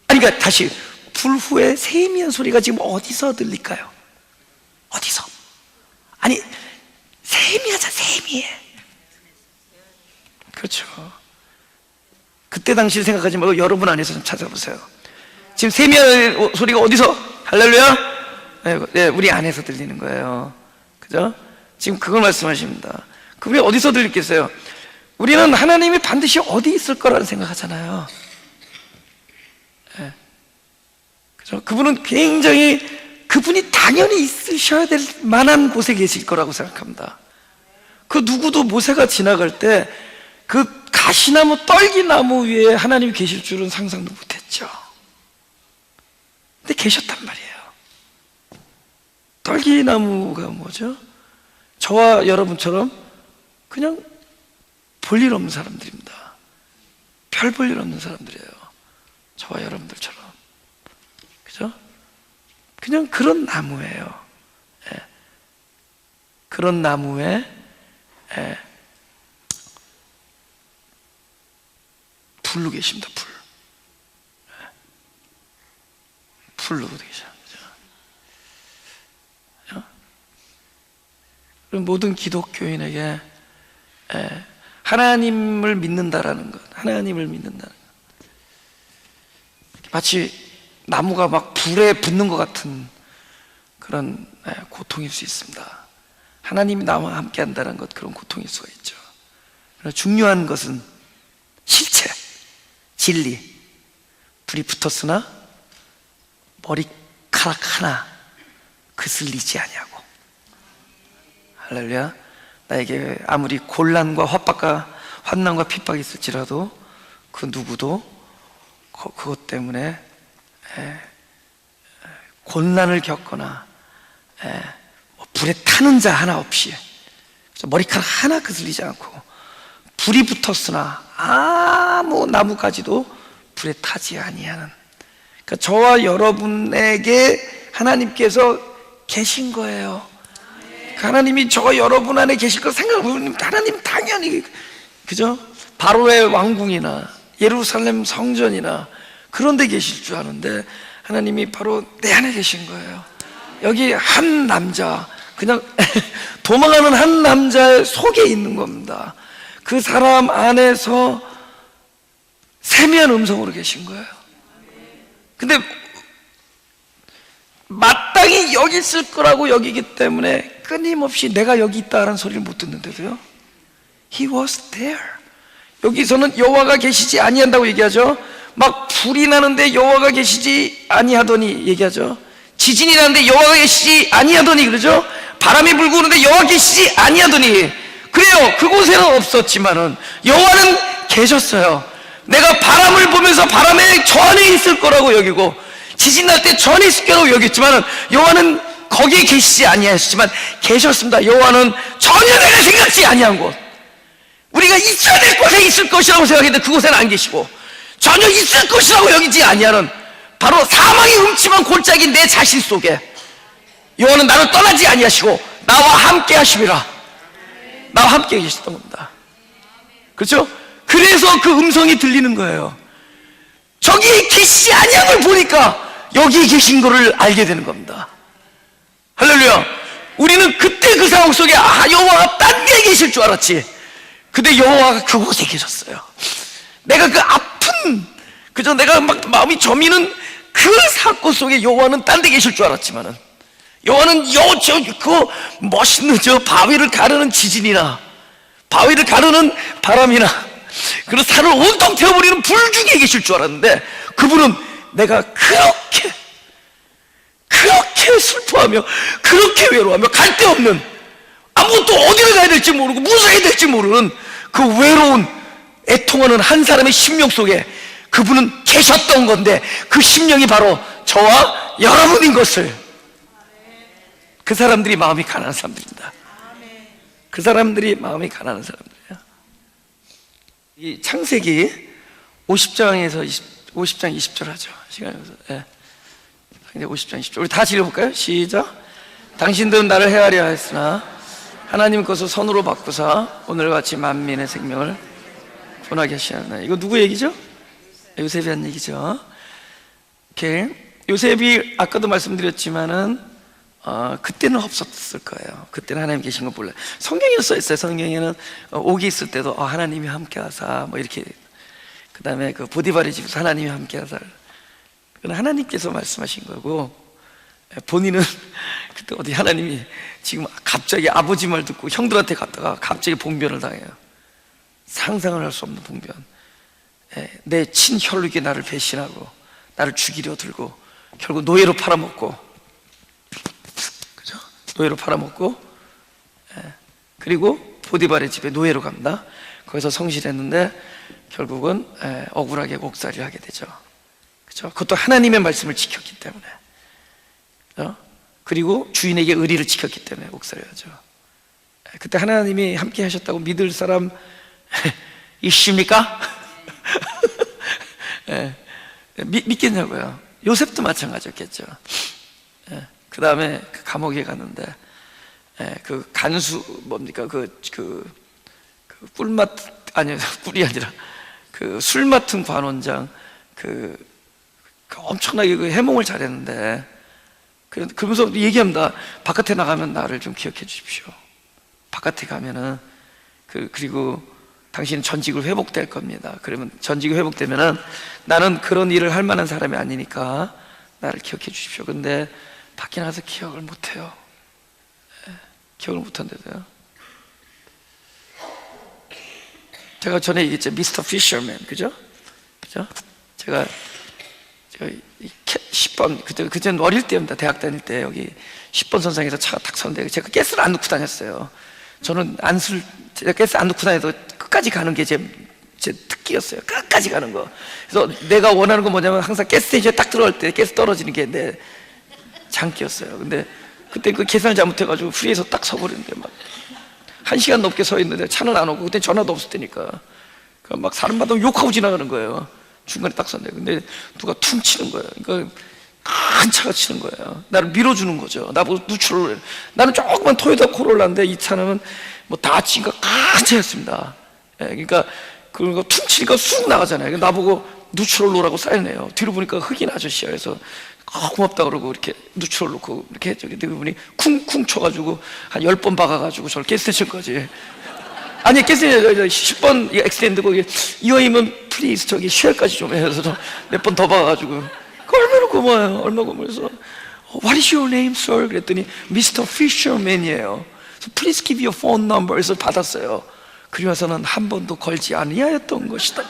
아니, 그러니까 다시, 불 후에 세미한 소리가 지금 어디서 들릴까요? 어디서? 아니, 세미하자, 세미해. 그렇죠. 그때 당시를 생각하지 말고 여러분 안에서 좀 찾아보세요. 지금 세미한 소리가 어디서? 할렐루야? 네, 우리 안에서 들리는 거예요. 그죠? 지금 그걸 말씀하십니다. 그분이 어디서 들리겠어요? 우리는 하나님이 반드시 어디 있을 거라는 생각하잖아요. 네. 그죠? 그분은 굉장히, 그분이 당연히 있으셔야 될 만한 곳에 계실 거라고 생각합니다. 그 누구도 모세가 지나갈 때 그 가시나무, 떨기나무 위에 하나님이 계실 줄은 상상도 못했죠. 근데 계셨단 말이에요. 떨기나무가 뭐죠? 저와 여러분처럼 그냥 볼일 없는 사람들입니다. 별 볼 일 없는 사람들이에요. 저와 여러분들처럼. 그죠? 그냥 그런 나무예요. 예. 그런 나무에 불로 계십니다. 불로 계십니다. 모든 기독교인에게 하나님을 믿는다라는 것, 하나님을 믿는다는 것, 마치 나무가 막 불에 붙는 것 같은 그런 고통일 수 있습니다. 하나님이 나와 함께 한다는 것, 그런 고통일 수가 있죠. 그러나 중요한 것은 실체, 진리. 불이 붙었으나 머리카락 하나 그슬리지 아니하고. 할렐루야. 나에게 아무리 곤란과 환난과 핍박이 있을지라도 그 누구도 그것 때문에 곤란을 겪거나 불에 타는 자 하나 없이 머리카락 하나 그슬리지 않고 불이 붙었으나 아무 나무가지도 불에 타지 아니하는, 그러니까 저와 여러분에게 하나님께서 계신 거예요. 하나님이 저와 여러분 안에 계실 거 생각해보면 하나님 당연히, 그죠? 바로의 왕궁이나 예루살렘 성전이나 그런 데 계실 줄 아는데 하나님이 바로 내 안에 계신 거예요. 여기 한 남자, 그냥 도망가는 한 남자의 속에 있는 겁니다. 그 사람 안에서 세미한 음성으로 계신 거예요. 근데 마땅히 여기 있을 거라고 여기기 때문에 끊임없이 내가 여기 있다라는 소리를 못 듣는데도요, He was there. 여기서는 여호와가 계시지 아니한다고 얘기하죠. 막 불이 나는데 여호와가 계시지 아니하더니 얘기하죠. 지진이 나는데 여호와가 계시지 아니하더니, 그러죠. 바람이 불고 오는데 여호와 계시지 아니하더니. 그래요, 그곳에는 없었지만은 여호와는 계셨어요. 내가 바람을 보면서 바람에 저 안에 있을 거라고 여기고, 지진 날 때 저 안에 있을 거라고 여겼지만은 여호와는 거기에 계시지 아니하셨지만 계셨습니다. 여호와는 전혀 내가 생각지 아니한 곳, 우리가 있어야 될 곳에 있을 것이라고 생각했는데 그곳에는 안 계시고, 전혀 있을 것이라고 여기지 아니하는 바로 사망의 음침한 골짜기 내 자신 속에 여호와는 나를 떠나지 아니하시고 나와 함께 하심이라. 나와 함께 계셨던 겁니다. 그렇죠? 그래서 그 음성이 들리는 거예요. 저기 계시지 아니한 걸 보니까 여기 계신 거를 알게 되는 겁니다. 할렐루야. 우리는 그때 그 상황 속에 여호와가 딴 데 계실 줄 알았지. 근데 여호와가 그곳에 계셨어요. 내가 그 아픈, 그저 내가 막 마음이 저미는 그 사건 속에 여호와는 딴 데 계실 줄 알았지만은 여호와는 그 멋있는 저 바위를 가르는 지진이나 바위를 가르는 바람이나 그런 산을 온통 태워버리는 불 중에 계실 줄 알았는데, 그분은 내가 그렇게 슬퍼하며 그렇게 외로워하며 갈 데 없는, 아무것도 어디를 가야 될지 모르고 무엇을 해야 될지 모르는 그 외로운 애통하는 한 사람의 심령 속에 그분은 계셨던 건데, 그 심령이 바로 저와 여러분인 것을, 그 사람들이 마음이 가난한 사람들입니다. 그 사람들이 마음이 가난한 사람들이에요. 이 창세기 50장에서 50장 20절 하죠. 시간이 없어서. 예. 50장 20절. 우리 다 같이 읽어볼까요? 시작. 당신들은 나를 헤아려 했으나 하나님 것을 선으로 바꾸사 오늘같이 만민의 생명을 분하게 하시나이다. 이거 누구 얘기죠? 요셉이 한 얘기죠. 오케이. 요셉이 아까도 말씀드렸지만은 그때는 없었을 거예요. 그때는 하나님 계신 거 몰라요. 성경에 써 있어요. 성경에는 옥이 있을 때도 하나님이 함께하사 뭐 이렇게, 그 다음에 그 보디발의 집에서 하나님이 함께하사, 그건 하나님께서 말씀하신 거고, 본인은 그때 어디 하나님이 지금 갑자기 아버지 말 듣고 형들한테 갔다가 갑자기 봉변을 당해요. 상상을 할 수 없는 봉변. 내 친혈육이 나를 배신하고 나를 죽이려 들고 결국 노예로 팔아먹고, 그죠? 노예로 팔아먹고, 그리고 보디발의 집에 노예로 갑니다. 거기서 성실했는데 결국은 억울하게 옥살이를 하게 되죠. 그죠? 그것도 하나님의 말씀을 지켰기 때문에, 그리고 주인에게 의리를 지켰기 때문에 옥살이를 하죠. 그때 하나님이 함께 하셨다고 믿을 사람 있습니까? 믿겠냐고요. 요셉도 마찬가지였겠죠. 그 다음에 감옥에 갔는데, 그 간수 뭡니까? 그 꿀맛, 아니요, 꿀이 아니라 그 술 맡은 관원장, 그 엄청나게 그 해몽을 잘했는데, 그러면서 얘기합니다. 바깥에 나가면 나를 좀 기억해 주십시오. 바깥에 가면은 그리고 당신은 전직을 회복될 겁니다. 그러면 전직이 회복되면은 나는 그런 일을 할 만한 사람이 아니니까 나를 기억해 주십시오. 근데 밖에 나가서 기억을 못해요. 기억을 못한대요. 제가 전에 얘기했죠. 미스터 피셔맨, 그죠? 제가 10번, 그때는 어릴 때입니다. 대학 다닐 때 여기 10번 선상에서 차가 탁 섰는데 제가 가스를 안 넣고 다녔어요. 저는 제가 가스 안 넣고 다녀도 끝까지 가는 게 제 특기였어요. 끝까지 가는 거. 그래서 내가 원하는 건 뭐냐면 항상 가스 스테이션에 딱 들어갈 때 가스 떨어지는 게 내 장기였어요. 근데 그때 그 계산을 잘못해가지고 프리에서 딱 서버리는데 막 1시간 넘게 서 있는데 차는 안 오고, 그때 전화도 없을 때니까. 막 사람 받으면 욕하고 지나가는 거예요. 중간에 딱 섰네. 근데 누가 퉁 치는 거예요. 그러니까 큰 차가 치는 거예요. 나를 밀어주는 거죠. 나보고 누출을. 나는 조그만 토요타 코롤라인데 이 차는 뭐 다 치니까 큰 차였습니다. 예, 그러니까 그거 퉁 치니까 쑥 나가잖아요. 나보고 누출로라고 사인해요. 뒤로 보니까 흑인 아저씨야. 그래서 고맙다 그러고 이렇게 누출을 놓고 이렇게 했죠. 근데 그분이 쿵쿵 쳐가지고 한 10번 박아가지고 저를 가스스테이션까지. 아니, 가스스테이션 10번 엑스텐드고, 이왕이면 플리즈 저기 쉘까지 좀 해서 몇 번 더 박아가지고. 얼마나 고마워요. 얼마나 고마워서 What is your name, sir? 그랬더니 Mr. Fisherman이에요. So please give your phone number. 그래서 받았어요. 그리고서는 한 번도 걸지 아니하였던 것이다.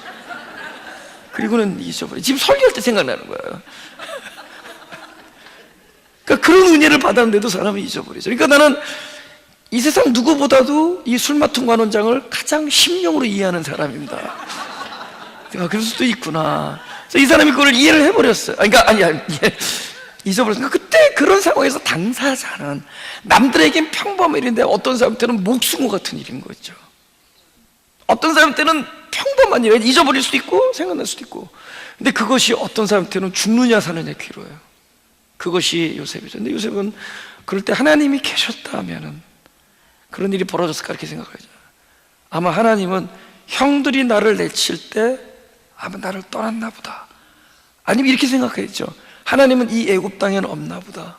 그리고는 잊어버려. 지금 설교할 때 생각나는 거예요. 그러니까 그런 은혜를 받았는데도 사람이 잊어버리죠. 그러니까 나는 이 세상 누구보다도 이 술 맡은 관원장을 가장 심령으로 이해하는 사람입니다. 그럴 수도 있구나. 그래서 이 사람이 그걸 이해를 해버렸어요. 그러니까 잊어버렸어요. 그때 그런 상황에서 당사자는 남들에겐 평범한 일인데 어떤 사람한테는 목숨과 같은 일인 거죠. 어떤 사람한테는 평범한 일을 잊어버릴 수도 있고 생각날 수도 있고, 근데 그것이 어떤 사람한테는 죽느냐 사느냐 귀로예요. 그것이 요셉이죠. 근데 요셉은 그럴 때 하나님이 계셨다면은 그런 일이 벌어졌을까 이렇게 생각하죠. 아마 하나님은 형들이 나를 내칠 때 아마 나를 떠났나 보다, 아니면 이렇게 생각했죠. 하나님은 이 애굽 땅에는 없나 보다.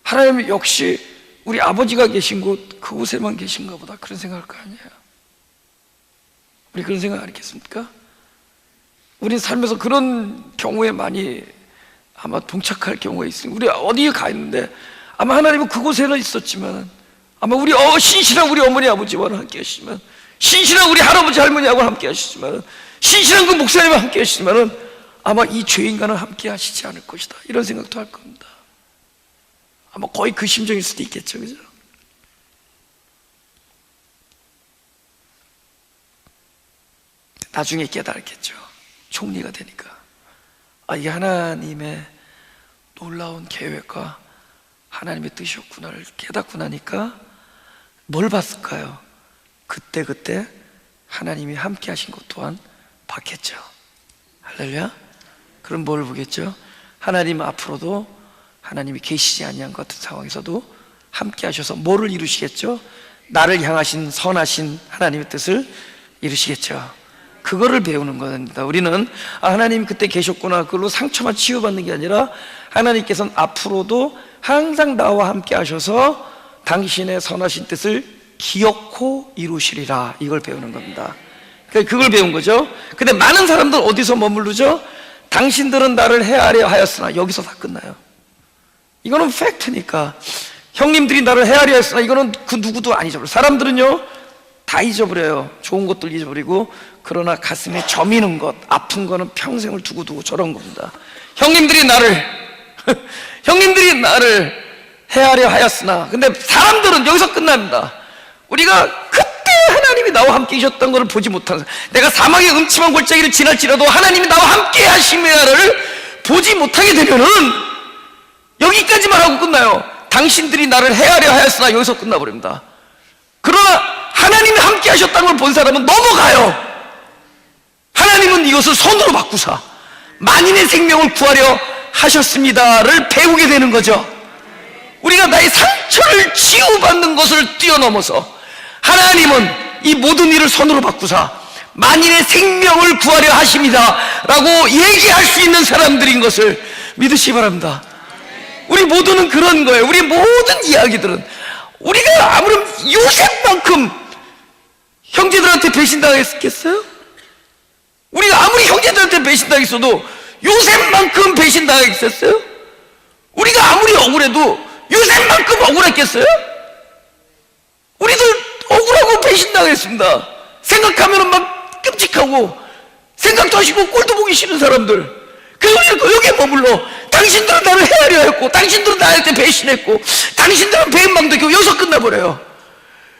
하나님은 역시 우리 아버지가 계신 곳 그곳에만 계신가 보다. 그런 생각할 거 아니에요. 우리 그런 생각 안 했겠습니까? 우리 삶에서 그런 경우에 많이 아마 동착할 경우가 있으니, 우리 어디에 가 있는데 아마 하나님은 그곳에는 있었지만, 아마 우리 신실한 우리 어머니 아버지와는 함께 하시지만, 신실한 우리 할아버지 할머니하고는 함께 하시지만, 신실한 그 목사님과 함께 하시지만은 아마 이 죄인과는 함께 하시지 않을 것이다. 이런 생각도 할 겁니다. 아마 거의 그 심정일 수도 있겠죠, 그죠? 나중에 깨달았겠죠. 총리가 되니까. 이 하나님의 놀라운 계획과 하나님의 뜻이었구나를 깨닫고 나니까 뭘 봤을까요? 그때 하나님이 함께 하신 것 또한 봤겠죠. 할렐루야. 그럼 뭘 보겠죠? 하나님 앞으로도 하나님이 계시지 아니한 것 같은 상황에서도 함께 하셔서 뭐를 이루시겠죠? 나를 향하신 선하신 하나님의 뜻을 이루시겠죠. 그거를 배우는 겁니다. 우리는 하나님이 그때 계셨구나, 그걸로 상처만 치유받는 게 아니라 하나님께서는 앞으로도 항상 나와 함께 하셔서 당신의 선하신 뜻을 기억코 이루시리라, 이걸 배우는 겁니다. 그걸 배운 거죠. 근데 많은 사람들 어디서 머무르죠? 당신들은 나를 헤아려 하였으나, 여기서 다 끝나요. 이거는 팩트니까. 형님들이 나를 헤아려 하였으나, 이거는 그 누구도 안 잊어버려요. 사람들은요 다 잊어버려요. 좋은 것들 잊어버리고, 그러나 가슴에 저미는 것, 아픈 거는 평생을 두고 저런 겁니다. 형님들이 나를 헤아려 하였으나, 근데 사람들은 여기서 끝납니다. 우리가 그때 하나님이 나와 함께 계셨던 것을 보지 못하는, 내가 사막의 음침한 골짜기를 지날지라도 하나님이 나와 함께 하심이라를 보지 못하게 되면은 여기까지만 하고 끝나요. 당신들이 나를 헤아려 하였으나, 여기서 끝나버립니다. 그러나 하나님이 함께 하셨다는 걸 본 사람은 넘어가요. 하나님은 이것을 선으로 바꾸사 만인의 생명을 구하려 하셨습니다를 배우게 되는 거죠. 우리가 나의 상처를 치유받는 것을 뛰어넘어서 하나님은 이 모든 일을 선으로 바꾸사 만인의 생명을 구하려 하십니다 라고 얘기할 수 있는 사람들인 것을 믿으시기 바랍니다. 우리 모두는 그런 거예요. 우리 모든 이야기들은, 우리가 아무리 요셉만큼 형제들한테 배신당했겠어요? 우리가 아무리 형제들한테 배신당했어도 요셉만큼 배신당했었어요? 우리가 아무리 억울해도 요셉만큼 억울했겠어요? 우리도 억울하고 배신당했습니다. 생각하면 막 끔찍하고, 생각도 하시고 꼴도 보기 싫은 사람들. 그래서 우리는 여기에 머물러 당신들은 나를 헤아려 했고, 당신들은 나한테 배신했고, 당신들은 배은망덕이고, 여기서 끝나버려요.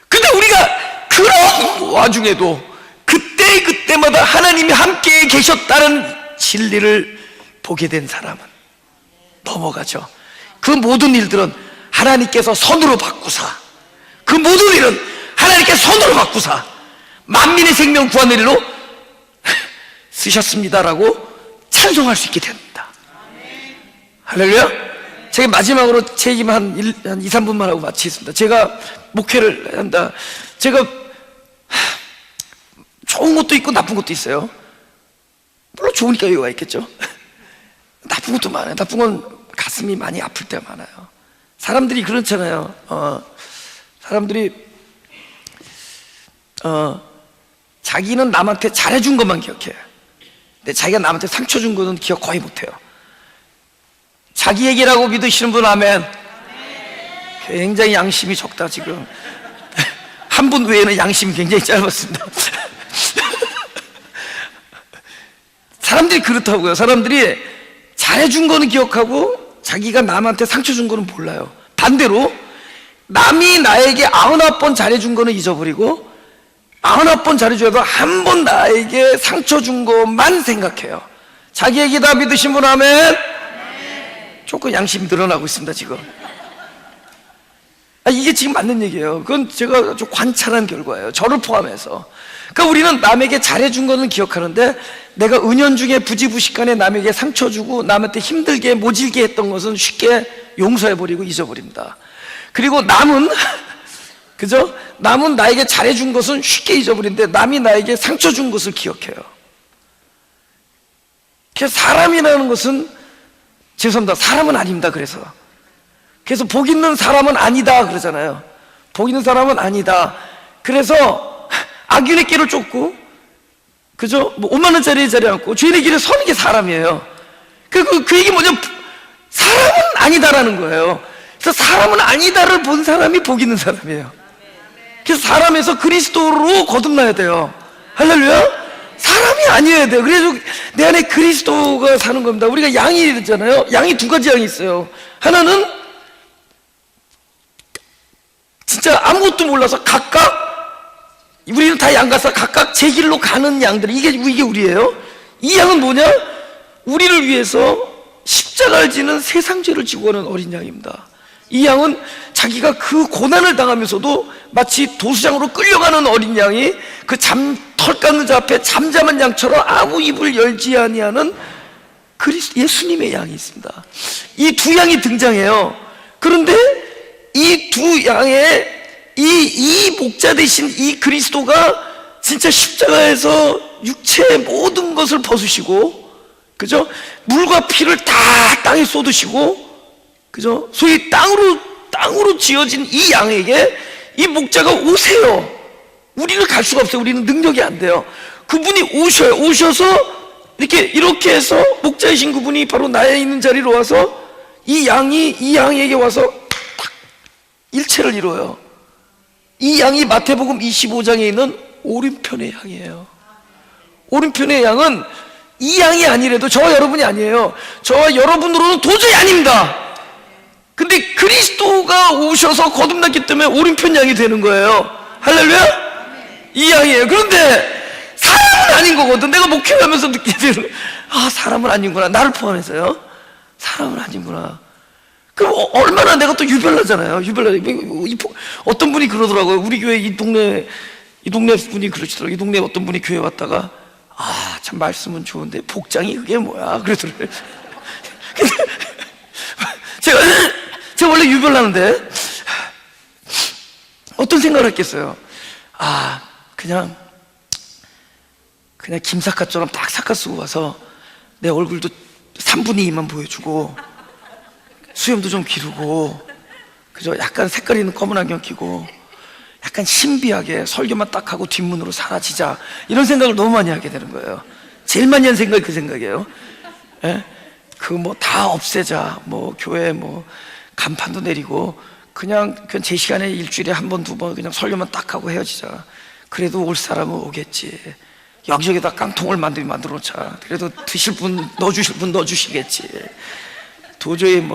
근데 우리가 그런 와중에도 그때마다 하나님이 함께 계셨다는 진리를 보게 된 사람은 넘어가죠. 그 모든 일들은 하나님께서 선으로 바꾸사, 그 모든 일은 하나님께 손으로 바꾸사 만민의 생명 구하는 일로 쓰셨습니다라고 찬송할 수 있게 됩니다. 할렐루야. 제가 마지막으로 제 얘기만 한 2, 3분만 하고 마치겠습니다. 제가 목회를 한다. 제가 좋은 것도 있고 나쁜 것도 있어요. 물론 좋으니까 여유가 있겠죠. 나쁜 것도 많아요. 나쁜 건 가슴이 많이 아플 때가 많아요. 사람들이 그렇잖아요. 사람들이 자기는 남한테 잘해준 것만 기억해요. 근데 자기가 남한테 상처 준 거는 기억 거의 못해요. 자기 얘기라고 믿으시는 분 아멘. 굉장히 양심이 적다. 지금 한 분 외에는 양심이 굉장히 짧았습니다. 사람들이 그렇다고요. 사람들이 잘해준 거는 기억하고 자기가 남한테 상처 준 거는 몰라요. 반대로 남이 나에게 99번 잘해준 거는 잊어버리고 99번 잘해줘도 한 번 나에게 상처 준 것만 생각해요. 자기 얘기 다 믿으신 분 하면 조금 양심이 늘어나고 있습니다. 지금 이게 지금 맞는 얘기예요. 그건 제가 좀 관찰한 결과예요. 저를 포함해서. 그러니까 우리는 남에게 잘해준 거는 기억하는데 내가 은연중에 부지부식간에 남에게 상처 주고 남한테 힘들게 모질게 했던 것은 쉽게 용서해버리고 잊어버립니다. 그리고 남은 그죠? 남은 나에게 잘해준 것은 쉽게 잊어버리는데 남이 나에게 상처 준 것을 기억해요. 그래서 사람이라는 것은 죄송합니다. 사람은 아닙니다. 그래서 복 있는 사람은 아니다 그러잖아요. 복 있는 사람은 아니다. 그래서 악인의 길을 쫓고 그죠? 뭐 5만 원짜리 자리 앉고 죄인의 길에 서는 게 사람이에요. 그 얘기 뭐냐? 사람은 아니다라는 거예요. 그래서 사람은 아니다를 본 사람이 복 있는 사람이에요. 그래서 사람에서 그리스도로 거듭나야 돼요. 할렐루야. 사람이 아니어야 돼요. 그래서 내 안에 그리스도가 사는 겁니다. 우리가 양이 있잖아요. 양이 두 가지 양이 있어요. 하나는 진짜 아무것도 몰라서 각각 우리는 다 양 같아서 각각 제 길로 가는 양들. 이게 우리예요. 이 양은 뭐냐? 우리를 위해서 십자가를 지는 세상 죄를 지고 가는 어린 양입니다. 이 양은 자기가 그 고난을 당하면서도 마치 도수장으로 끌려가는 어린 양이 그 털 깎는 자 앞에 잠잠한 양처럼 아무 입을 열지 아니하는 예수님의 양이 있습니다. 이 두 양이 등장해요. 그런데 이 두 양의 이 목자 되신 이 그리스도가 진짜 십자가에서 육체의 모든 것을 벗으시고 그죠? 물과 피를 다 땅에 쏟으시고 그죠? 소위 땅으로 지어진 이 양에게 이 목자가 오세요. 우리는 갈 수가 없어요. 우리는 능력이 안 돼요. 그분이 오셔서 이렇게 해서 목자이신 그분이 바로 나에 있는 자리로 와서 이 양에게 와서 딱 일체를 이뤄요. 이 양이 마태복음 25장에 있는 오른편의 양이에요. 오른편의 양은 이 양이 아니래도 저와 여러분이 아니에요. 저와 여러분으로는 도저히 아닙니다. 근데 그리스도가 오셔서 거듭났기 때문에 오른편 양이 되는 거예요. 할렐루야? 이 양이에요. 그런데 사람은 아닌 거거든. 내가 목회하면서 느끼는 사람은 아닌구나. 나를 포함해서요. 사람은 아닌구나. 그럼 얼마나 내가 또 유별나잖아요. 어떤 분이 그러더라고요. 우리 교회 이 동네 분이 그러시더라고요. 이 동네 어떤 분이 교회 왔다가 참 말씀은 좋은데 복장이 그게 뭐야 그러더라고요. 제가 원래 유별나는데 어떤 생각을 했겠어요. 그냥 김사카처럼 딱 사카 쓰고 와서 내 얼굴도 3분의 2만 보여주고 수염도 좀 기르고 그죠? 약간 색깔 있는 검은 안경 끼고 약간 신비하게 설교만 딱 하고 뒷문으로 사라지자 이런 생각을 너무 많이 하게 되는 거예요. 제일 많이 한 생각이 그 생각이에요. 예? 다 없애자. 교회 간판도 내리고 그냥 제 시간에 일주일에 한 번, 두 번 그냥 설교만 딱 하고 헤어지자. 그래도 올 사람은 오겠지. 여기저기다 깡통을 만들어 놓자. 그래도 드실 분, 넣어주실 분 넣어주시겠지. 도저히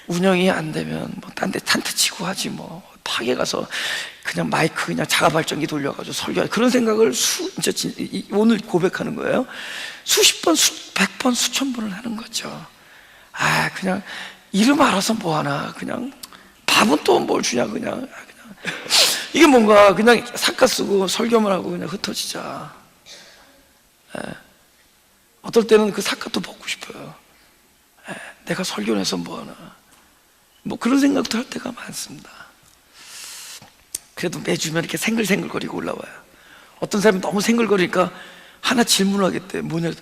운영이 안 되면 딴 데 탄트 치고 하지 파게 가서 그냥 마이크 그냥 자가 발전기 돌려가지고 설교하지. 그런 생각을 오늘 고백하는 거예요. 수십 번, 100번, 수천 번을 하는 거죠. 그냥 이름 알아서 뭐 하나. 그냥 밥은 또 뭘 주냐 그냥 이게 뭔가 그냥 삭가 쓰고 설교만 하고 그냥 흩어지자. 어떨 때는 그 삭가도 벗고 싶어요. 내가 설교를 해서 뭐하나, 뭐 그런 생각도 할 때가 많습니다. 그래도 매주면 이렇게 생글생글거리고 올라와요. 어떤 사람이 너무 생글거리니까 하나 질문을 하겠대. 뭐냐,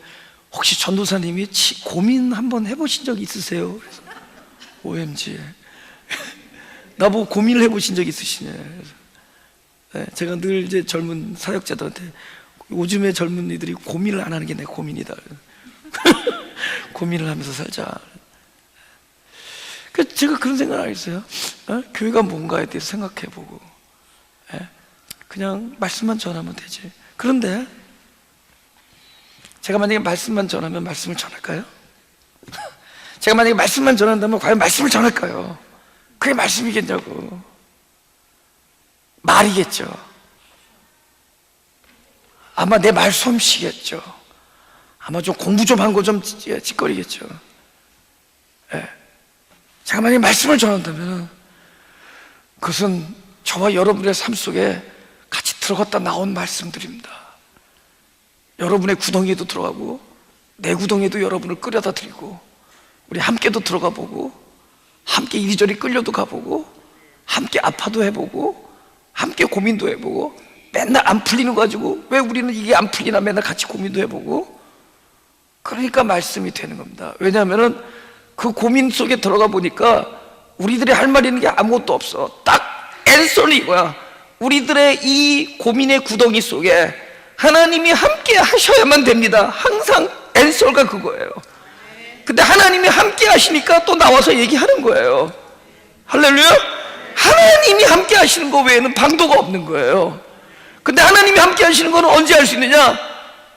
혹시 전도사님이 고민 한번 해보신 적 있으세요? 그래서 OMG 나보고 고민을 해보신 적 있으시냐. 그래서 제가 늘 이제 젊은 사역자들한테, 요즘의 젊은이들이 고민을 안 하는 게 내 고민이다. 고민을 하면서 살자. 제가 그런 생각을 하겠어요. 교회가 뭔가에 대해서 생각해보고, 그냥 말씀만 전하면 되지. 그런데 제가 만약에 말씀만 전하면 말씀을 전할까요? 제가 만약에 말씀만 전한다면 과연 말씀을 전할까요? 그게 말씀이겠냐고. 말이겠죠. 아마 내 말솜씨겠죠. 아마 좀 공부 좀 한 거 좀 찌꺼리겠죠. 제가 만약에 말씀을 전한다면 그것은 저와 여러분의 삶 속에 같이 들어갔다 나온 말씀들입니다. 여러분의 구덩이에도 들어가고 내 구덩이에도 여러분을 끌어다 드리고, 우리 함께도 들어가 보고, 함께 이리저리 끌려도 가보고, 함께 아파도 해보고, 함께 고민도 해보고, 맨날 안 풀리는 거 가지고 왜 우리는 이게 안 풀리나 맨날 같이 고민도 해보고. 그러니까 말씀이 되는 겁니다. 왜냐하면 그 고민 속에 들어가 보니까 우리들이 할 말 있는 게 아무것도 없어. 딱 앤서는 이거야. 우리들의 이 고민의 구덩이 속에 하나님이 함께 하셔야만 됩니다. 항상 앤서가 그거예요. 근데 하나님이 함께 하시니까 또 나와서 얘기하는 거예요. 할렐루야. 하나님이 함께 하시는 거 외에는 방도가 없는 거예요. 근데 하나님이 함께 하시는 거는 언제 할 수 있느냐?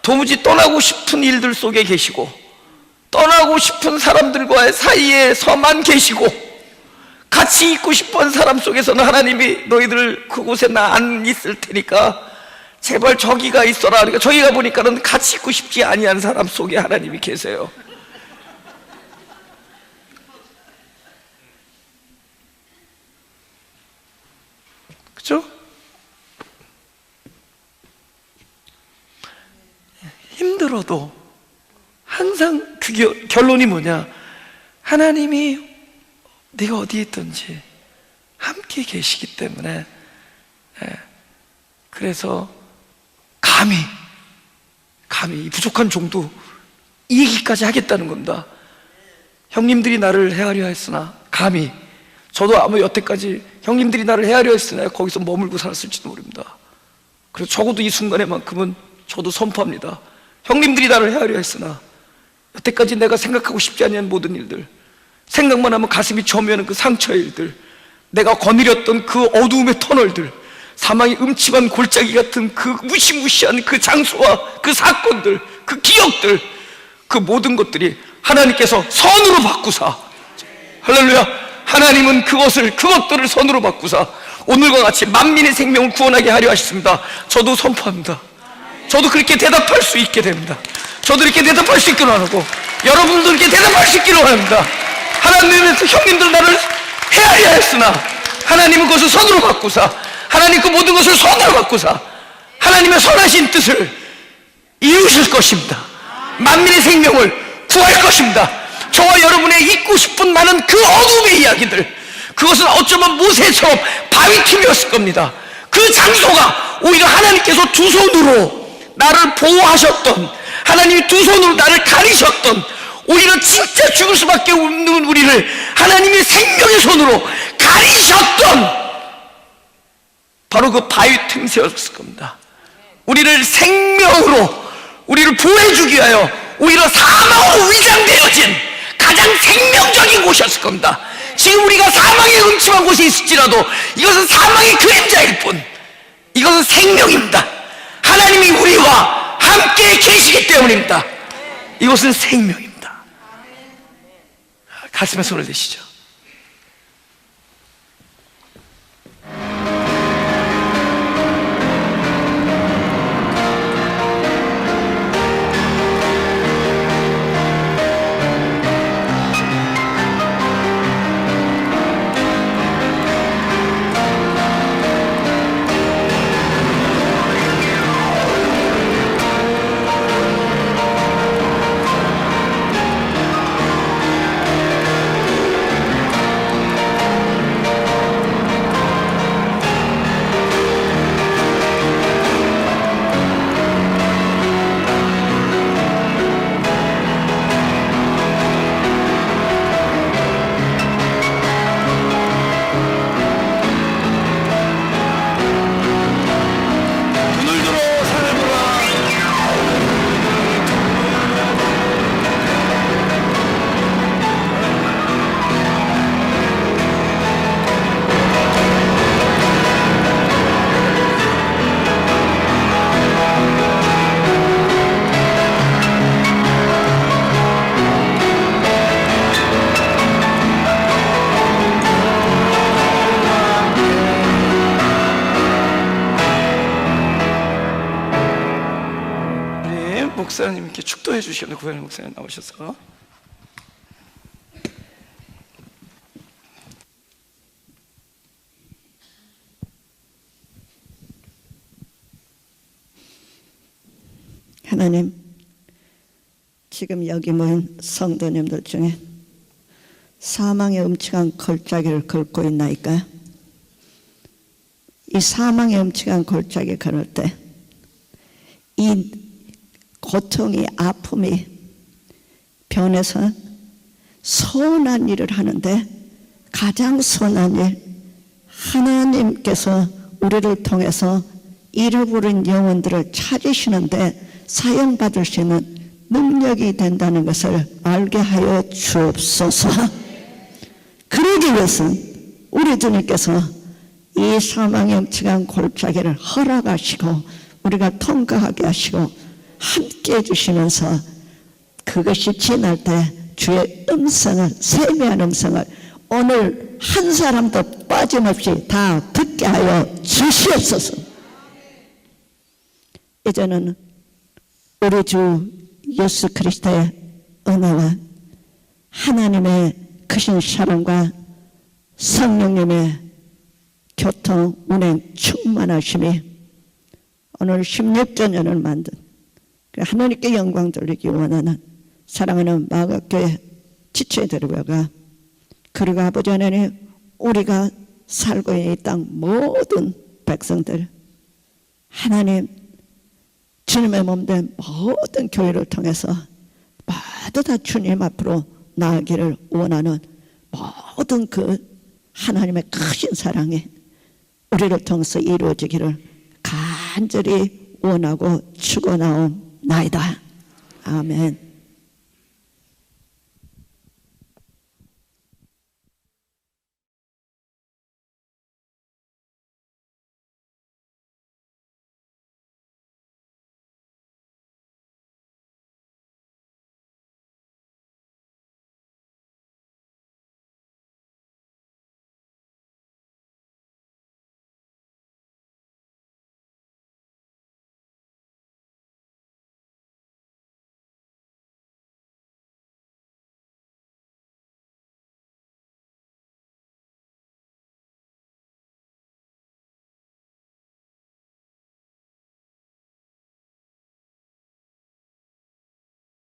도무지 떠나고 싶은 일들 속에 계시고, 떠나고 싶은 사람들과의 사이에서만 계시고, 같이 있고 싶은 사람 속에서는 하나님이 너희들 그곳에 나 안 있을 테니까 제발 저기가 있어라. 그러니까 저기가 보니까는 같이 있고 싶지 아니한 사람 속에 하나님이 계세요. 그렇죠? 힘들어도 항상 그 결론이 뭐냐? 하나님이 네가 어디에 있든지 함께 계시기 때문에, 그래서 감히 이 부족한 종도 이 얘기까지 하겠다는 겁니다. 형님들이 나를 헤아려 했으나, 감히 저도 아마 여태까지 형님들이 나를 헤아려 했으나 거기서 머물고 살았을지도 모릅니다. 그래서 적어도 이 순간에만큼은 저도 선포합니다. 형님들이 나를 헤아려 했으나 여태까지 내가 생각하고 싶지 않은 모든 일들, 생각만 하면 가슴이 저미하는 그 상처의 일들, 내가 거느렸던 그 어두움의 터널들, 사망의 음침한 골짜기 같은 그 무시무시한 그 장소와 그 사건들, 그 기억들, 그 모든 것들이 하나님께서 선으로 바꾸사, 할렐루야, 하나님은 그것들을 선으로 바꾸사 오늘과 같이 만민의 생명을 구원하게 하려 하셨습니다. 저도 선포합니다. 저도 그렇게 대답할 수 있게 됩니다. 저도 이렇게 대답할 수 있기를 원하고, 여러분들도 이렇게 대답할 수 있기를 원합니다. 하나님은 형님들 나를 헤아려 했으나 하나님은 그것을 선으로 바꾸사, 하나님 그 모든 것을 선으로 바꾸사 하나님의 선하신 뜻을 이루실 것입니다. 만민의 생명을 구할 것입니다. 저와 여러분의 잊고 싶은 많은 그 어둠의 이야기들, 그것은 어쩌면 모세처럼 바위틈이었을 겁니다. 그 장소가 오히려 하나님께서 두 손으로 나를 보호하셨던, 하나님이 두 손으로 나를 가리셨던, 오히려 진짜 죽을 수밖에 없는 우리를 하나님의 생명의 손으로 가리셨던 바로 그 바위 틈새였을 겁니다. 우리를 생명으로, 우리를 보호해주기 위하여 오히려 사망으로 위장되어진 가장 생명적인 곳이었을 겁니다. 지금 우리가 사망의 음침한 곳에 있을지라도 이것은 사망의 그림자일 뿐, 이것은 생명입니다. 하나님이 우리와 함께 계시기 때문입니다. 이것은 생명입니다. 가슴에 손을 대시죠. 목사님께 축도해 주시겠네요. 구현일 목사님 나오셔서. 하나님, 지금 여기 모인 성도님들 중에 사망의 음침한 골짜기를 걷고 있나이까요? 이 사망의 음침한 골짜기 걸을 때 이 고통이, 아픔이 변해서 선한 일을 하는데 가장 선한 일, 하나님께서 우리를 통해서 잃어버린 영혼들을 찾으시는데 사용받을 수 있는 능력이 된다는 것을 알게 하여 주옵소서. 그러기 위해서는 우리 주님께서 이 사망의 음침한 골짜기를 허락하시고 우리가 통과하게 하시고 함께 해주시면서 그것이 지날 때 주의 음성을, 세미한 음성을 오늘 한 사람도 빠짐없이 다 듣게 하여 주시옵소서. 이제는 우리 주 예수 그리스도의 은혜와 하나님의 크신 사랑과 성령님의 교통, 운행, 충만하심이 오늘 16주년을 만든 하나님께 영광 돌리기 원하는 사랑하는 마가교회 지체들과 그리고 아버지 하나님, 우리가 살고 있는 이 땅 모든 백성들, 하나님 주님의 몸된 모든 교회를 통해서 모두 다 주님 앞으로 나아가기를 원하는 모든 그 하나님의 크신 사랑이 우리를 통해서 이루어지기를 간절히 원하고 축원하옵나이다. 아멘.